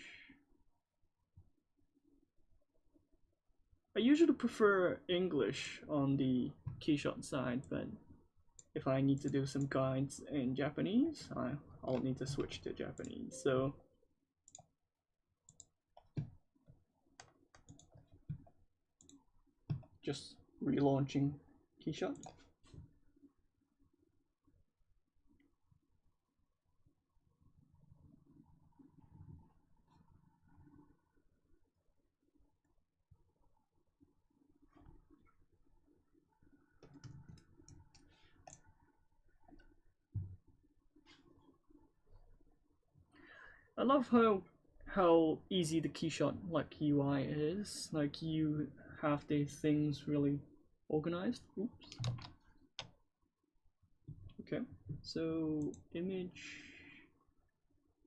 I usually prefer English on the Keyshot side, but if I need to do some guides in Japanese, I'll need to switch to Japanese. So just relaunching Keyshot. I love how easy the Keyshot like UI is. Like you have these things really organized. Oops. Okay, so image,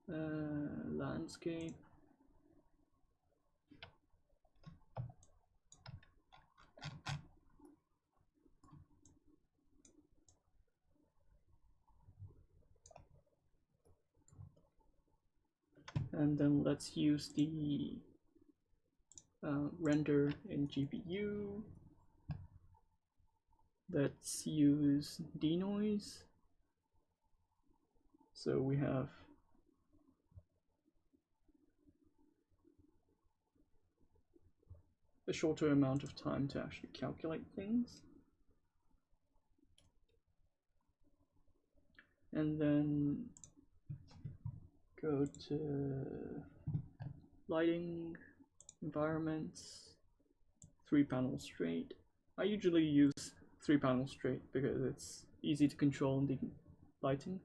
landscape. And then let's use the render in GPU. Let's use denoise. So we have a shorter amount of time to actually calculate things. And then go to lighting, environments, 3-panel straight. I usually use 3-panel straight because it's easy to control the lighting.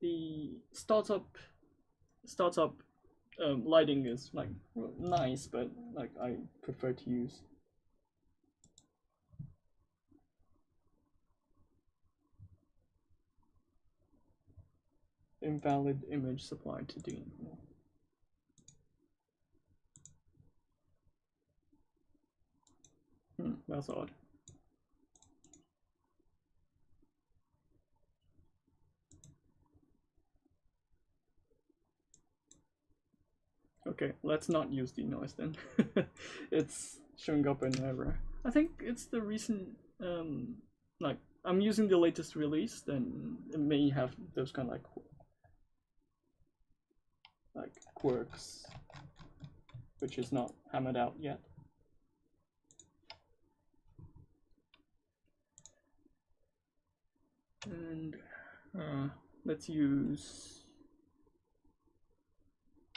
The startup lighting is like nice, but like I prefer to use invalid image supplied to Dean. That's odd. Okay, let's not use denoise then. It's showing up in error. I think it's the recent, like, I'm using the latest release, then it may have those kind of like quirks, which is not hammered out yet. And let's use.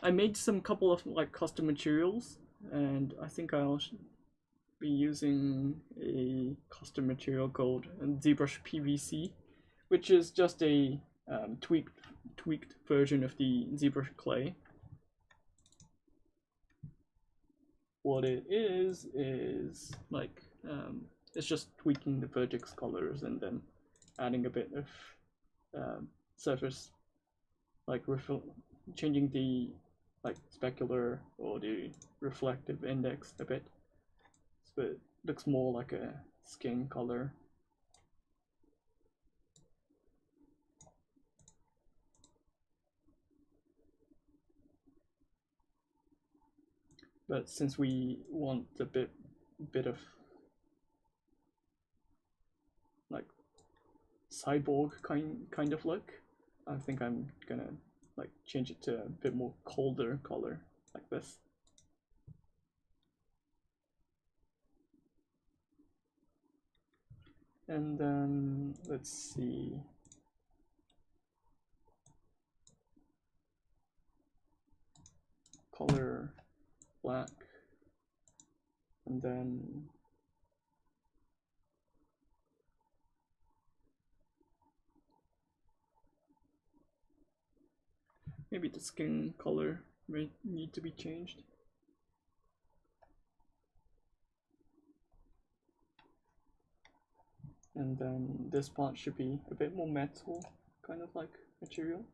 I made some couple of like custom materials, and I think I'll be using a custom material called ZBrush PVC, which is just a tweaked version of the ZBrush clay. What it is like it's just tweaking the vertex colors and then adding a bit of surface, like changing the like specular or the reflective index a bit, so it looks more like a skin color. But since we want a bit of like cyborg kind of look, I think I'm gonna like change it to a bit more colder color like this. And then let's see. Color black, and then maybe the skin color may need to be changed. And then this part should be a bit more metal, kind of like material.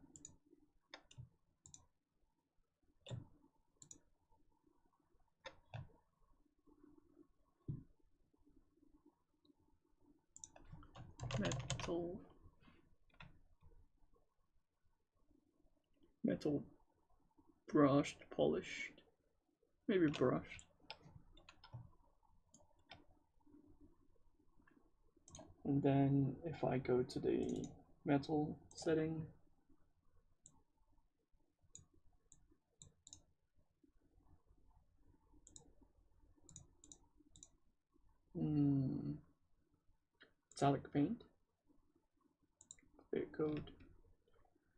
Metal brushed, polished, maybe brushed. And then if I go to the metal setting, metallic paint, clear code.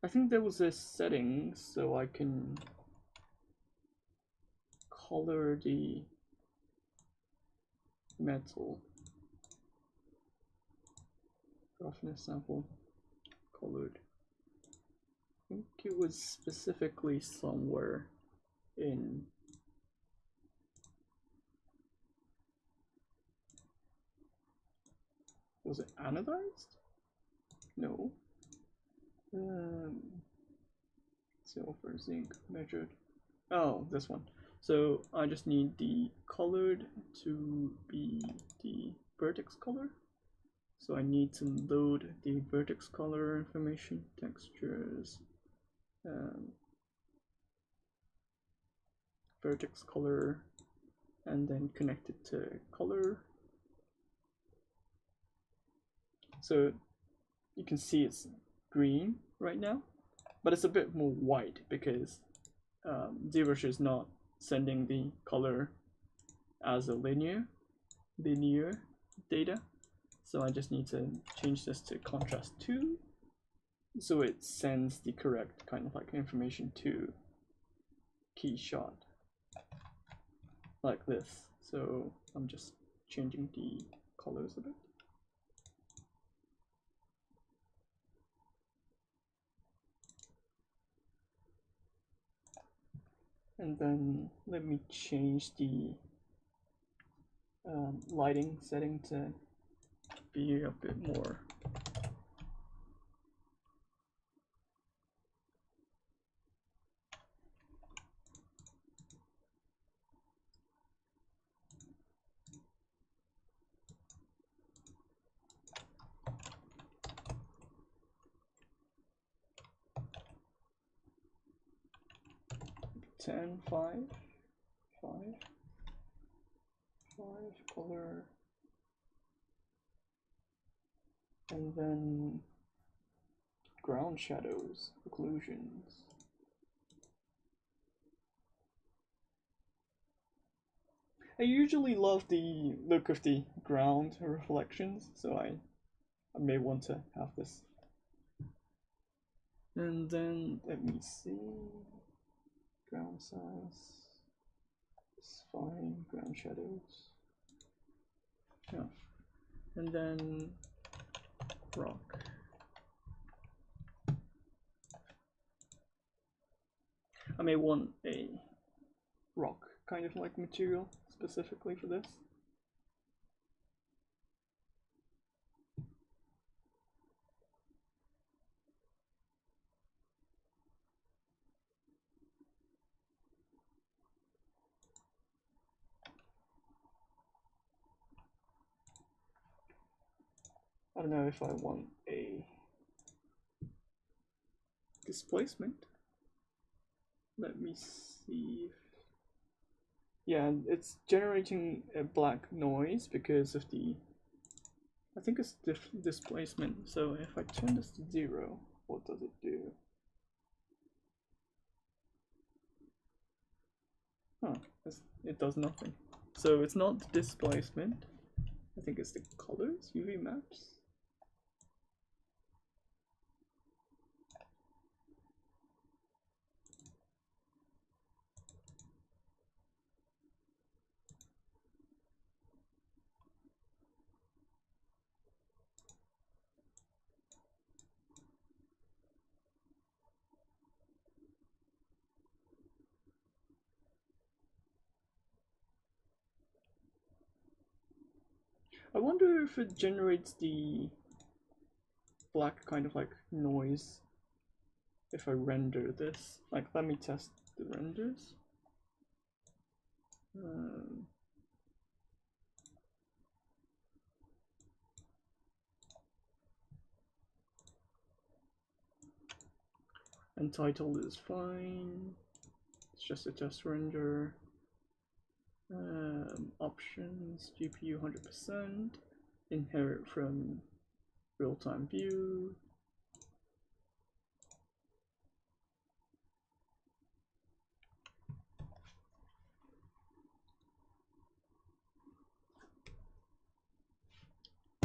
I think there was a setting so I can color the metal. Roughness sample colored. I think it was specifically somewhere in was it anodized? No. Silver, zinc, measured. Oh, this one. So I just need the colored to be the vertex color. So I need to load the vertex color information, textures, vertex color, and then connect it to color. So you can see it's green right now, but it's a bit more white because ZBrush is not sending the color as a linear data. So I just need to change this to contrast 2, so it sends the correct kind of like information to Keyshot, like this. So I'm just changing the colors a bit. And then let me change the lighting setting to be a bit more ten, 5, 5, 5 color, and then ground shadows, occlusions. I usually love the look of the ground reflections, so I may want to have this. And then let me see. Ground size is fine, ground shadows. Yeah. And then rock. I may want a rock kind of like material specifically for this. I don't know if I want a displacement. Let me see if... Yeah, it's generating a black noise because of the... I think it's displacement. So if I turn this to 0, what does it do? Huh, it does nothing. So it's not displacement. I think it's the colors, UV maps. I wonder if it generates the black kind of like noise if I render this. Like, let me test the renders. Untitled is fine. It's just a test render. Options, GPU 100%, inherit from real-time view.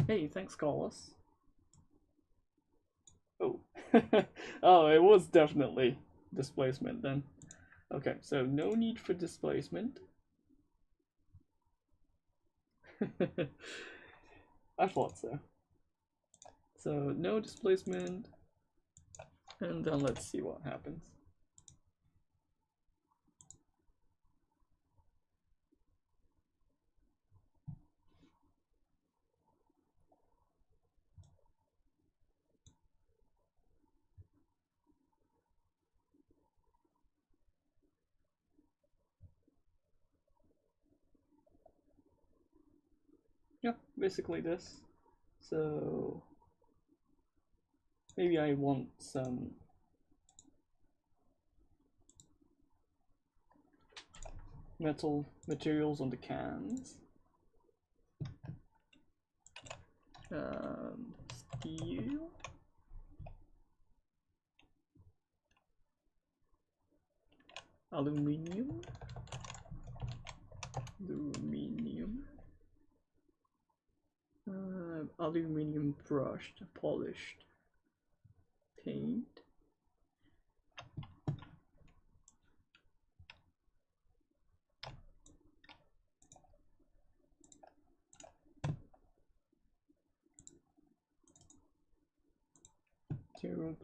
Hey, thanks, Carlos. Oh, oh, it was definitely displacement then. Okay, so no need for displacement. I thought so. So no displacement, and then let's see what happens. Yeah, basically this. So maybe I want some metal materials on the cans. Steel. Aluminium. Aluminium brushed, polished paint.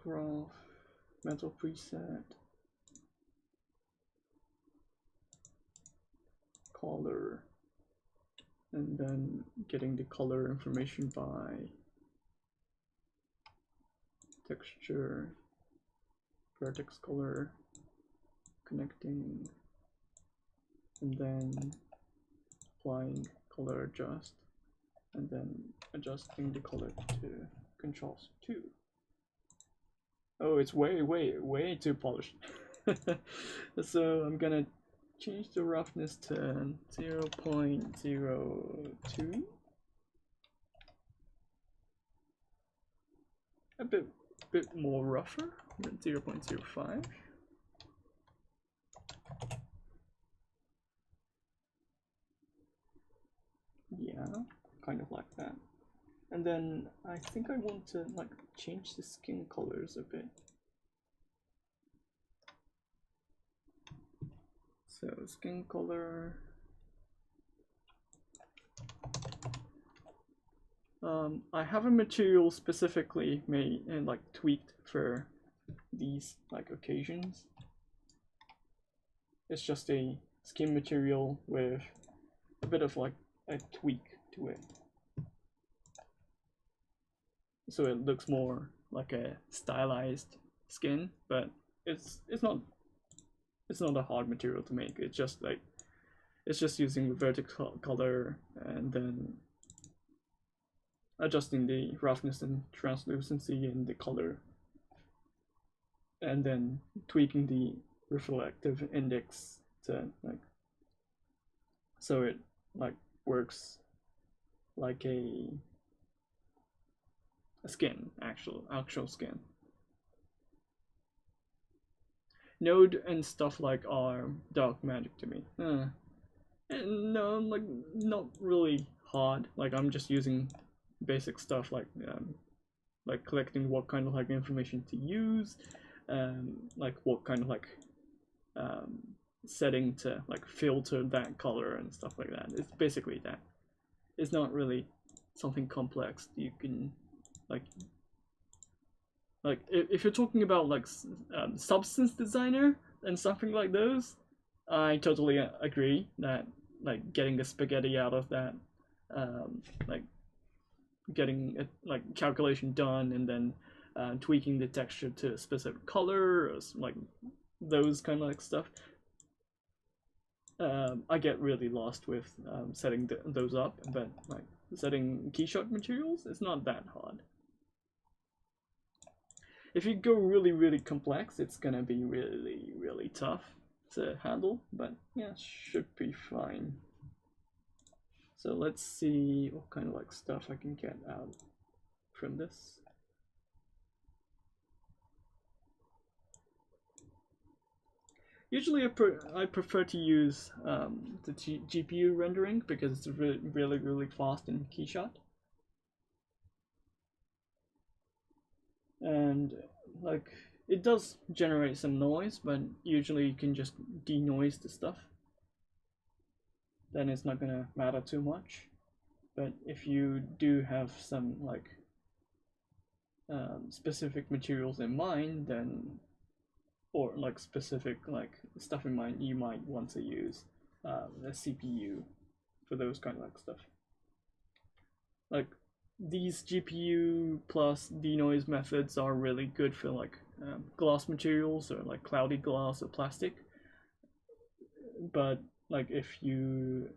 Graph, metal preset, color, and then getting the color information by texture, vertex color, connecting, and then applying color adjust, and then adjusting the color to Control 2. Oh, it's way too polished. So I'm gonna change the roughness to 0.02. A bit more rougher, 0.05. Yeah, kind of like that. And then I think I want to like change the skin colors a bit. So skin color. I have a material specifically made and like tweaked for these like occasions. It's just a skin material with a bit of like a tweak to it. So it looks more like a stylized skin, but it's not a hard material to make. It's just like using the vertical color and then adjusting the roughness and translucency in the color, and then tweaking the reflective index to like so it like works like a skin, actual skin. Node and stuff like are dark magic to me. And no, like not really hard. Like I'm just using basic stuff like collecting what kind of like information to use, like what kind of like setting to like filter that color and stuff like that. It's basically that. It's not really something complex. You can like if you're talking about like substance designer and something like those, I totally agree that like getting a spaghetti out of that, like getting a like calculation done and then tweaking the texture to a specific color or like those kind of like stuff. I get really lost with setting those up, but like setting Keyshot materials is not that hard. If you go really complex, it's gonna be really tough to handle, but yeah, should be fine. So let's see what kind of like stuff I can get out from this. Usually I prefer to use the GPU rendering because it's really fast in Keyshot. And like it does generate some noise, but usually you can just denoise the stuff. Then it's not gonna matter too much. But if you do have some like specific materials in mind, then or like specific like stuff in mind, you might want to use a CPU for those kind of like stuff. Like these GPU plus denoise methods are really good for like glass materials or like cloudy glass or plastic. But like if you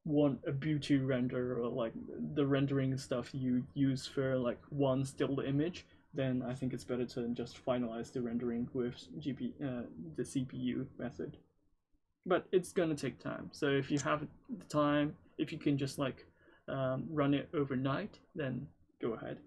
want a beauty render or like the rendering stuff you use for like one still image, then I think it's better to just finalize the rendering with the CPU method. But it's gonna take time. So if you have the time, if you can just like run it overnight, then go ahead.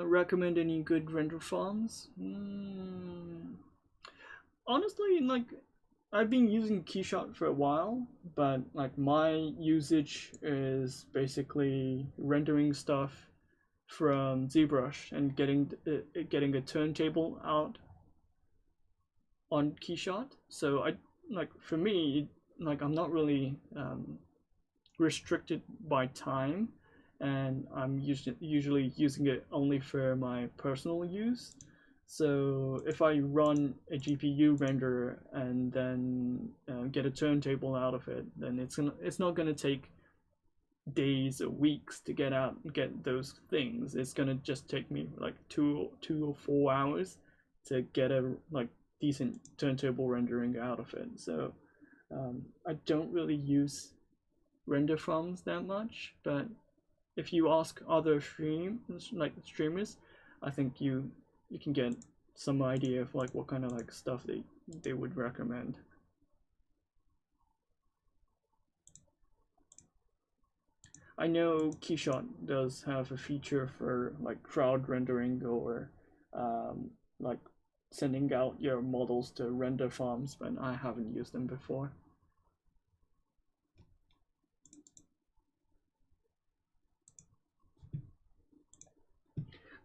Recommend any good render farms? Honestly, like I've been using Keyshot for a while, but like my usage is basically rendering stuff from ZBrush and getting a turntable out on Keyshot. So I like for me, like I'm not really restricted by time, and I'm usually using it only for my personal use. So if I run a GPU renderer and then get a turntable out of it, then it's not gonna take days or weeks to get those things. It's gonna just take me like two or 4 hours to get a like decent turntable rendering out of it. So I don't really use render farms that much, but if you ask other streamers, I think you can get some idea of like what kind of like stuff they would recommend. I know Keyshot does have a feature for like crowd rendering or like sending out your models to render farms, but I haven't used them before.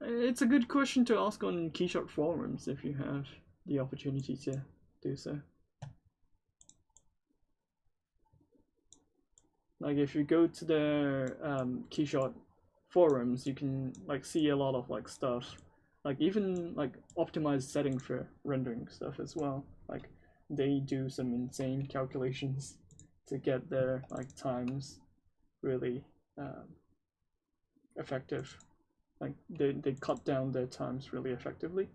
It's a good question to ask on Keyshot forums if you have the opportunity to do so. Like if you go to the Keyshot forums, you can like see a lot of like stuff, like even like optimized setting for rendering stuff as well. Like they do some insane calculations to get their like times really effective. Like they cut down their times really effectively.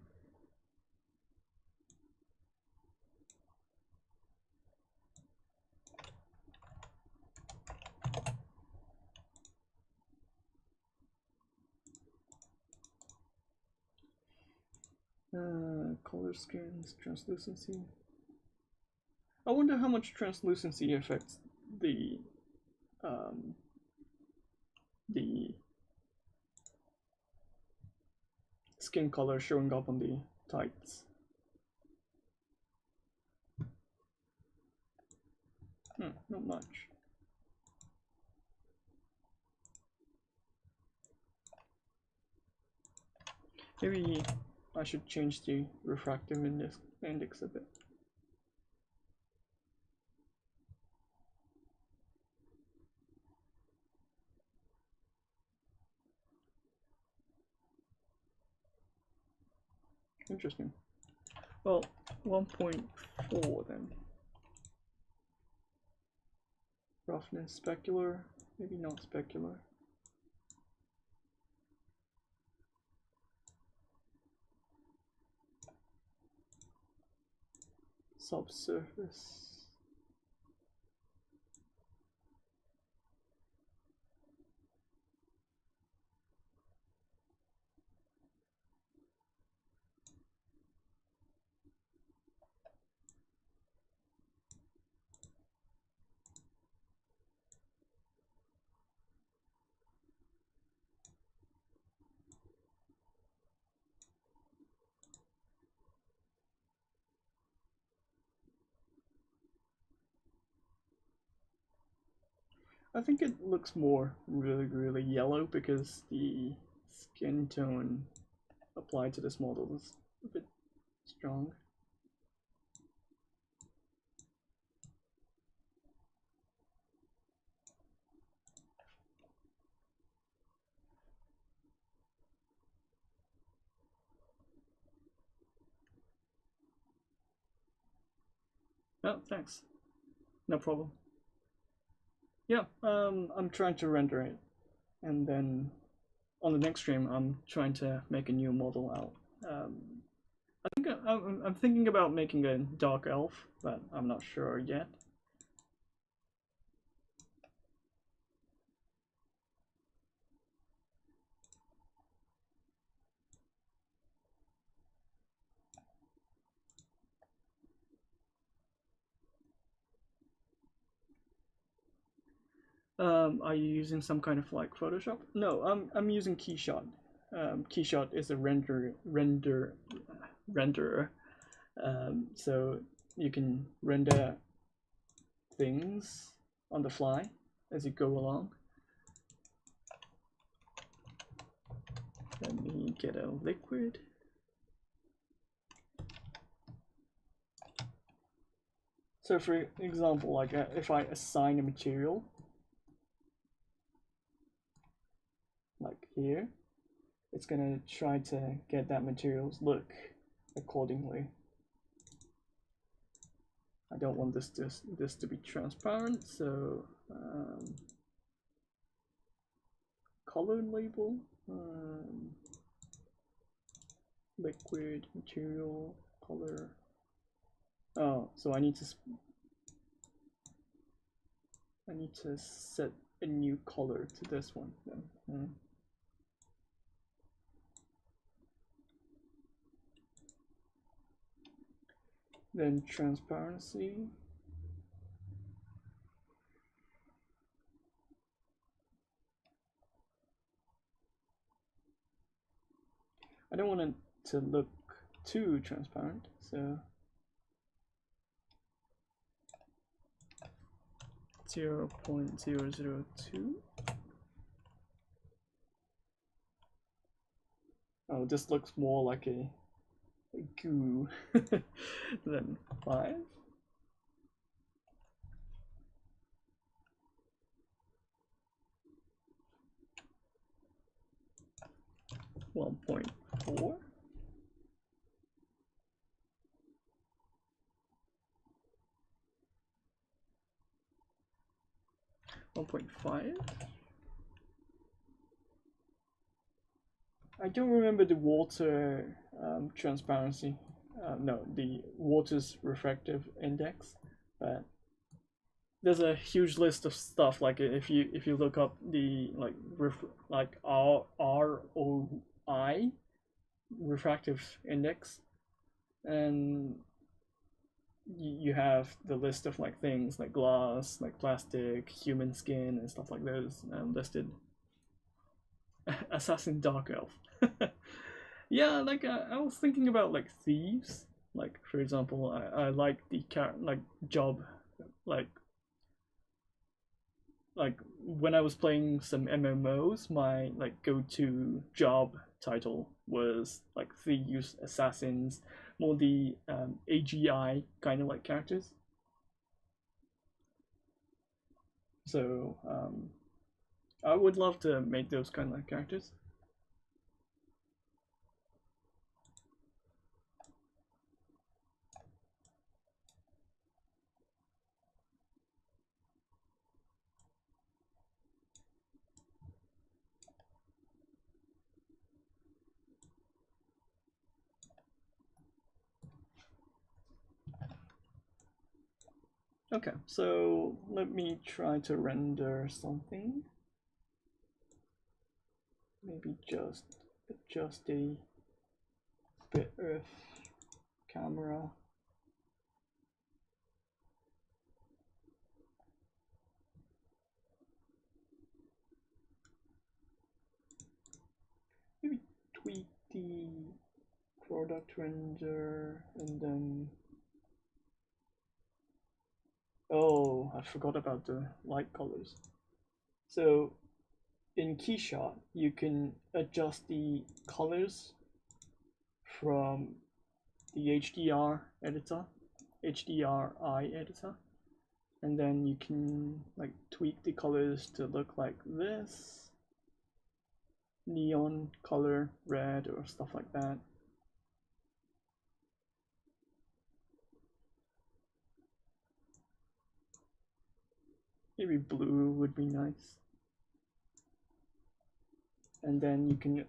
color schemes, translucency. I wonder how much translucency affects the skin color showing up on the tights. Not much. Maybe I should change the refractive index a bit. Interesting. Well, 1.4 then. Roughness, specular, maybe not specular. Subsurface. I think it looks more really yellow because the skin tone applied to this model is a bit strong. Oh, thanks. No problem. Yeah, I'm trying to render it, and then on the next stream, I'm trying to make a new model out. I think I'm thinking about making a dark elf, but I'm not sure yet. Are you using some kind of like Photoshop? No, I'm using Keyshot. Keyshot is a renderer, so you can render things on the fly as you go along. Let me get a liquid. So for example, like if I assign a material, like here, it's gonna try to get that material's look accordingly. I don't want this to be transparent, so color label, liquid material color. Oh, so I need to set a new color to this one then. Then transparency. I don't want it to look too transparent, so 0.002. Oh, this looks more like a goo than 5. One 1.4. One 1.5. I don't remember the water transparency. No, the water's refractive index, but there's a huge list of stuff. Like if you look up the like ROI refractive index, and you have the list of like things like glass, like plastic, human skin, and stuff like those listed. Assassin Dark Elf. Yeah, like I was thinking about like thieves. Like for example, I like the like job, like when I was playing some MMOs, my like go-to job title was like thieves, assassins, more the AGI kind of like characters. So I would love to make those kind of like characters. Okay, so let me try to render something. Maybe just adjust a bit of camera. Maybe tweak the product render and then. Oh, I forgot about the light colors. So in Keyshot, you can adjust the colors from the HDRI editor, and then you can like tweak the colors to look like this, neon color, red, or stuff like that. Maybe blue would be nice. And then you can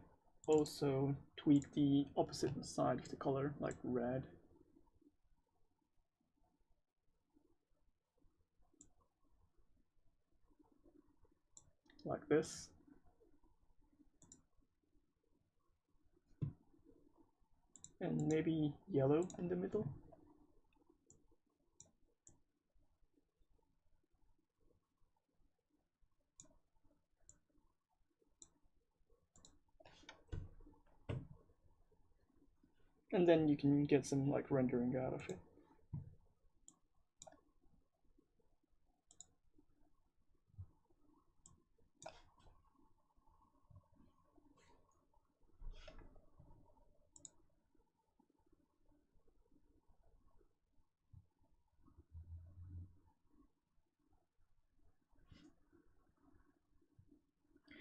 also tweak the opposite side of the color, like red. Like this. And maybe yellow in the middle. And then you can get some like rendering out of it.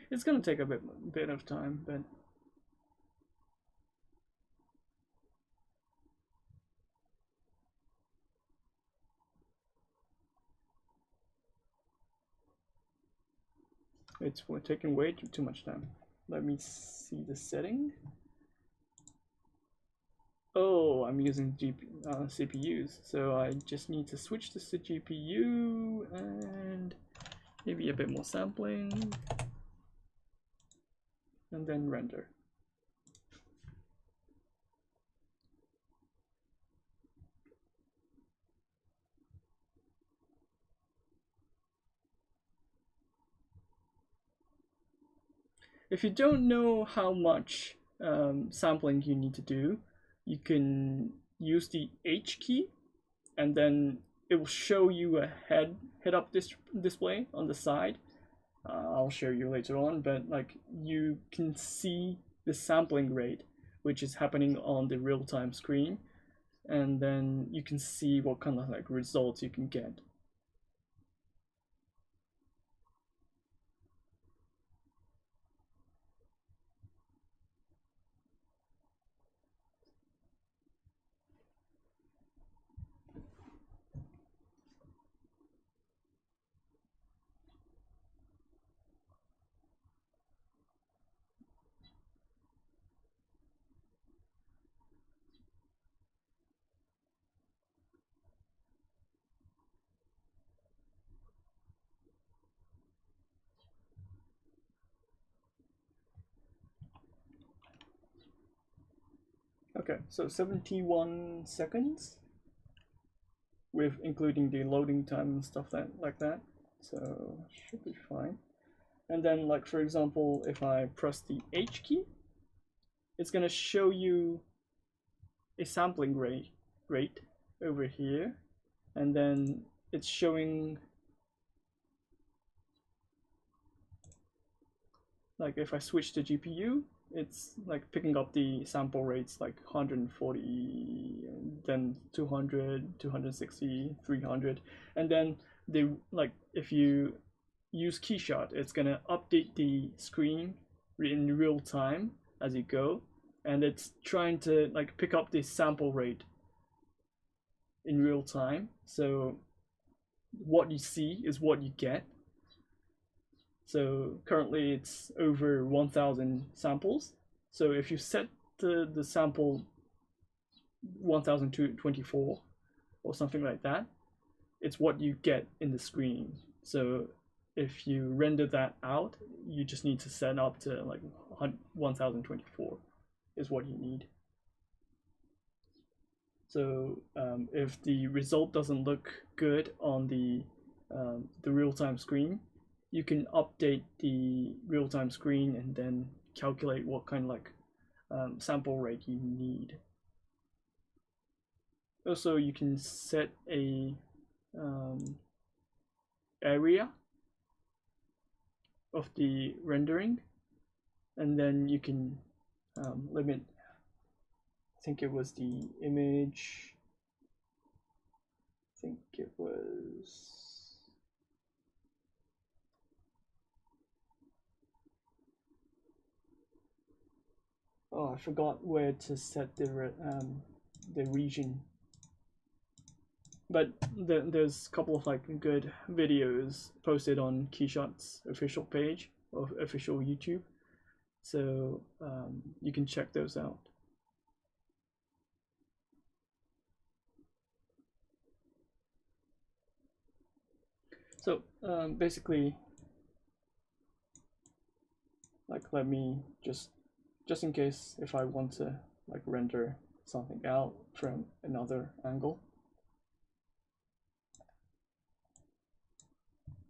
It's gonna take a bit of time, but it's taking way too much time. Let me see the setting. Oh, I'm using CPUs, so I just need to switch this to GPU and maybe a bit more sampling, and then render. If you don't know how much sampling you need to do, you can use the H key, and then it will show you a head-up display on the side. I'll show you later on, but like you can see the sampling rate, which is happening on the real-time screen, and then you can see what kind of like results you can get. Okay, so 71 seconds with including the loading time and stuff like that. So should be fine. And then, like, for example, if I press the H key, it's gonna show you a sampling rate over here, and then it's showing, like, if I switch to GPU, it's like picking up the sample rates like 140, and then 200, 260, 300, and then the, like, if you use Keyshot, it's gonna update the screen in real time as you go, and it's trying to like pick up the sample rate in real time. So what you see is what you get. So currently it's over 1000 samples. So if you set the sample 1024 or something like that, it's what you get in the screen. So if you render that out, you just need to set up to like 1024 is what you need. So if the result doesn't look good on the real-time screen, you can update the real-time screen and then calculate what kind of like sample rate you need. Also, you can set a area of the rendering, and then you can limit, I think it was the image, I think it was, oh, I forgot where to set the region. But there's a couple of like good videos posted on Keyshot's official page of official YouTube, so you can check those out. So basically, like, let me just in case if I want to like render something out from another angle,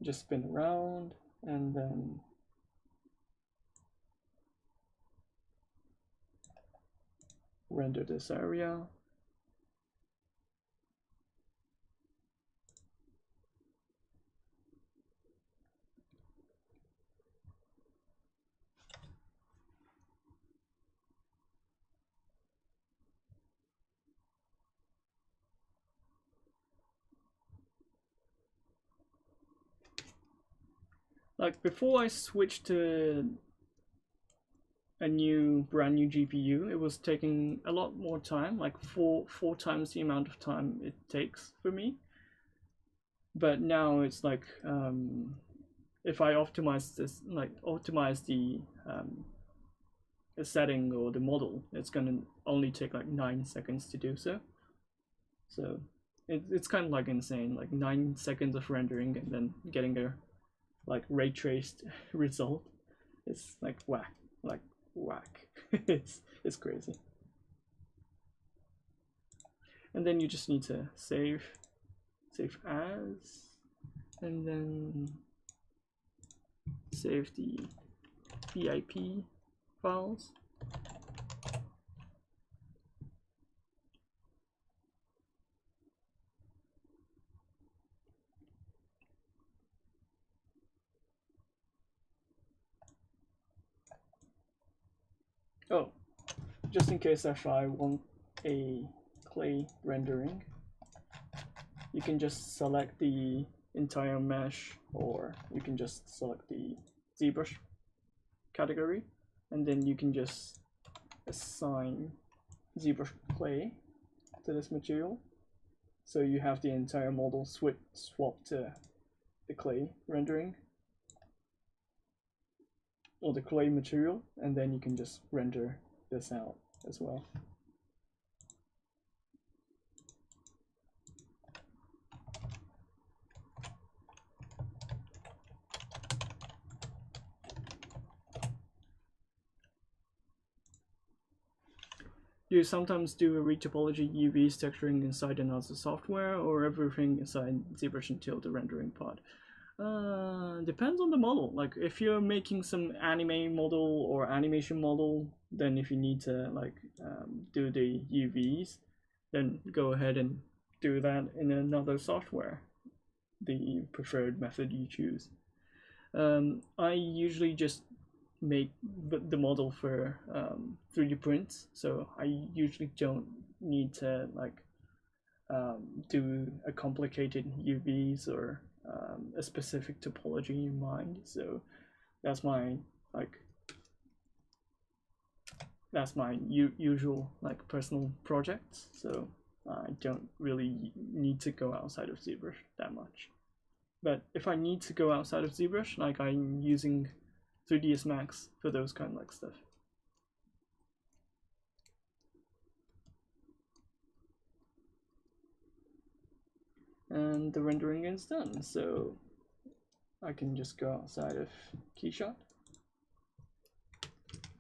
just spin around and then render this area. Like, before I switched to a brand new GPU, it was taking a lot more time, like four times the amount of time it takes for me. But now it's like, if I optimize this, like optimize the setting or the model, it's gonna only take like 9 seconds to do so. So it's kind of like insane, like 9 seconds of rendering and then getting a like ray traced result. It's like whack. It's crazy. And then you just need to save as, and then save the BIP files. Oh, just in case if I want a clay rendering, you can just select the entire mesh, or you can just select the ZBrush category, and then you can just assign ZBrush clay to this material. So you have the entire model swap to the clay rendering or the clay material, and then you can just render this out as well. Do you sometimes do a retopology UVs texturing inside another software, or everything inside ZBrush until the rendering part? Depends on the model. Like if you're making some anime model or animation model, then if you need to like do the UVs, then go ahead and do that in another software, the preferred method you choose. I usually just make the model for 3D prints, so I usually don't need to like do a complicated UVs or a specific topology in mind. So that's my usual like personal projects. So I don't really need to go outside of ZBrush that much. But if I need to go outside of ZBrush, like I'm using 3ds Max for those kind of like stuff. And the rendering is done, so I can just go outside of Keyshot.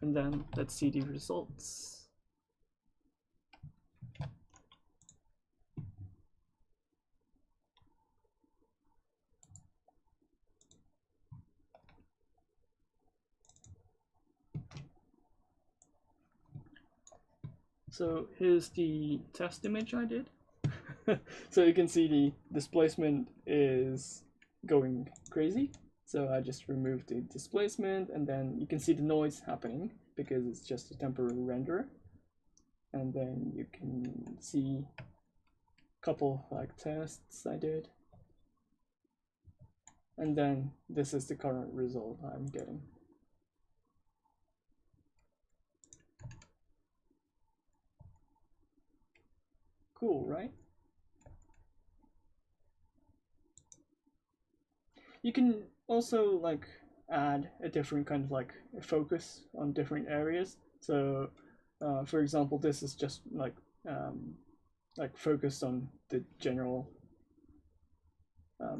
And then let's see the results. So here's the test image I did. So you can see the displacement is going crazy. So I just removed the displacement, and then you can see the noise happening because it's just a temporary renderer. And then you can see a couple like tests I did. And then this is the current result I'm getting. Cool, right? You can also like add a different kind of like focus on different areas. So for example, this is just like focused on the general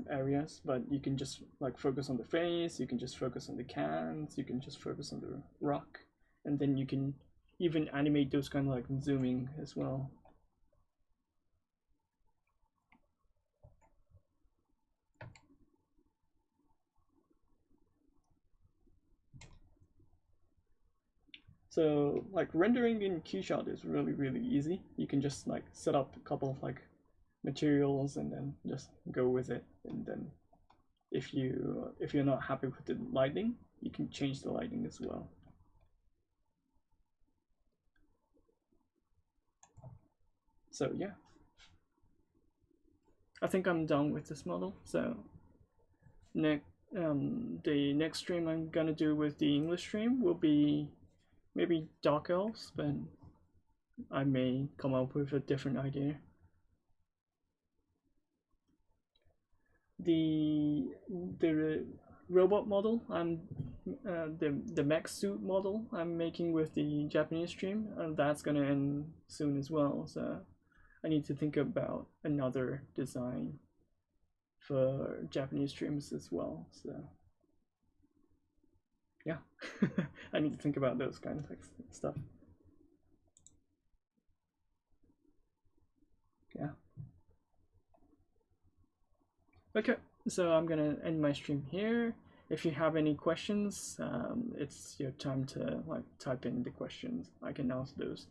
areas, but you can just like focus on the face, you can just focus on the cans, you can just focus on the rock, and then you can even animate those kind of like zooming as well. So like rendering in Keyshot is really easy. You can just like set up a couple of like materials and then just go with it. And then if you're not happy with the lighting, you can change the lighting as well. So yeah, I think I'm done with this model. So the next stream I'm gonna do with the English stream will be maybe Dark Elves, but I may come up with a different idea. The robot model, the mech suit model I'm making with the Japanese stream, that's gonna end soon as well. So I need to think about another design for Japanese streams as well. So yeah, I need to think about those kind of stuff. Yeah. Okay, so I'm gonna end my stream here. If you have any questions, it's your time to like type in the questions. I can answer those.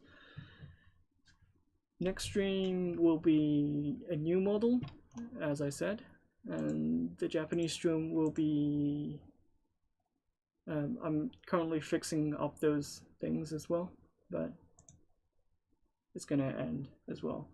Next stream will be a new model, as I said, and the Japanese stream will be. I'm currently fixing up those things as well, but it's gonna end as well.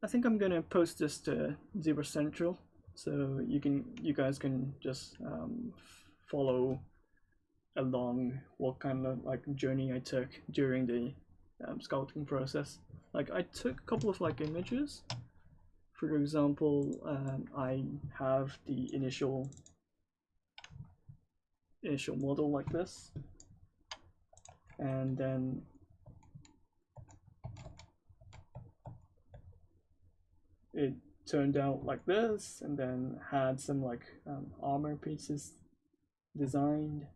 I think I'm gonna post this to ZBrush Central, so you guys can just follow along what kind of like journey I took during the sculpting process. Like I took a couple of like images. For example, I have the initial model like this, and then turned out like this, and then had some like armor pieces designed,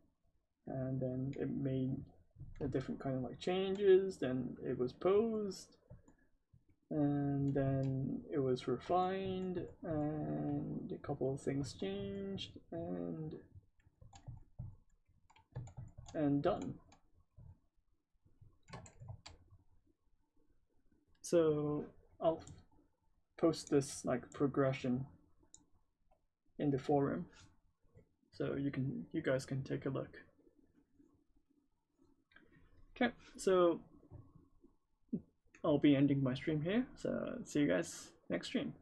and then it made a different kind of like changes, then it was posed, and then it was refined, and a couple of things changed, and done. So I'll post this like progression in the forum, so you guys can take a look. Okay, so I'll be ending my stream here, so see you guys next stream.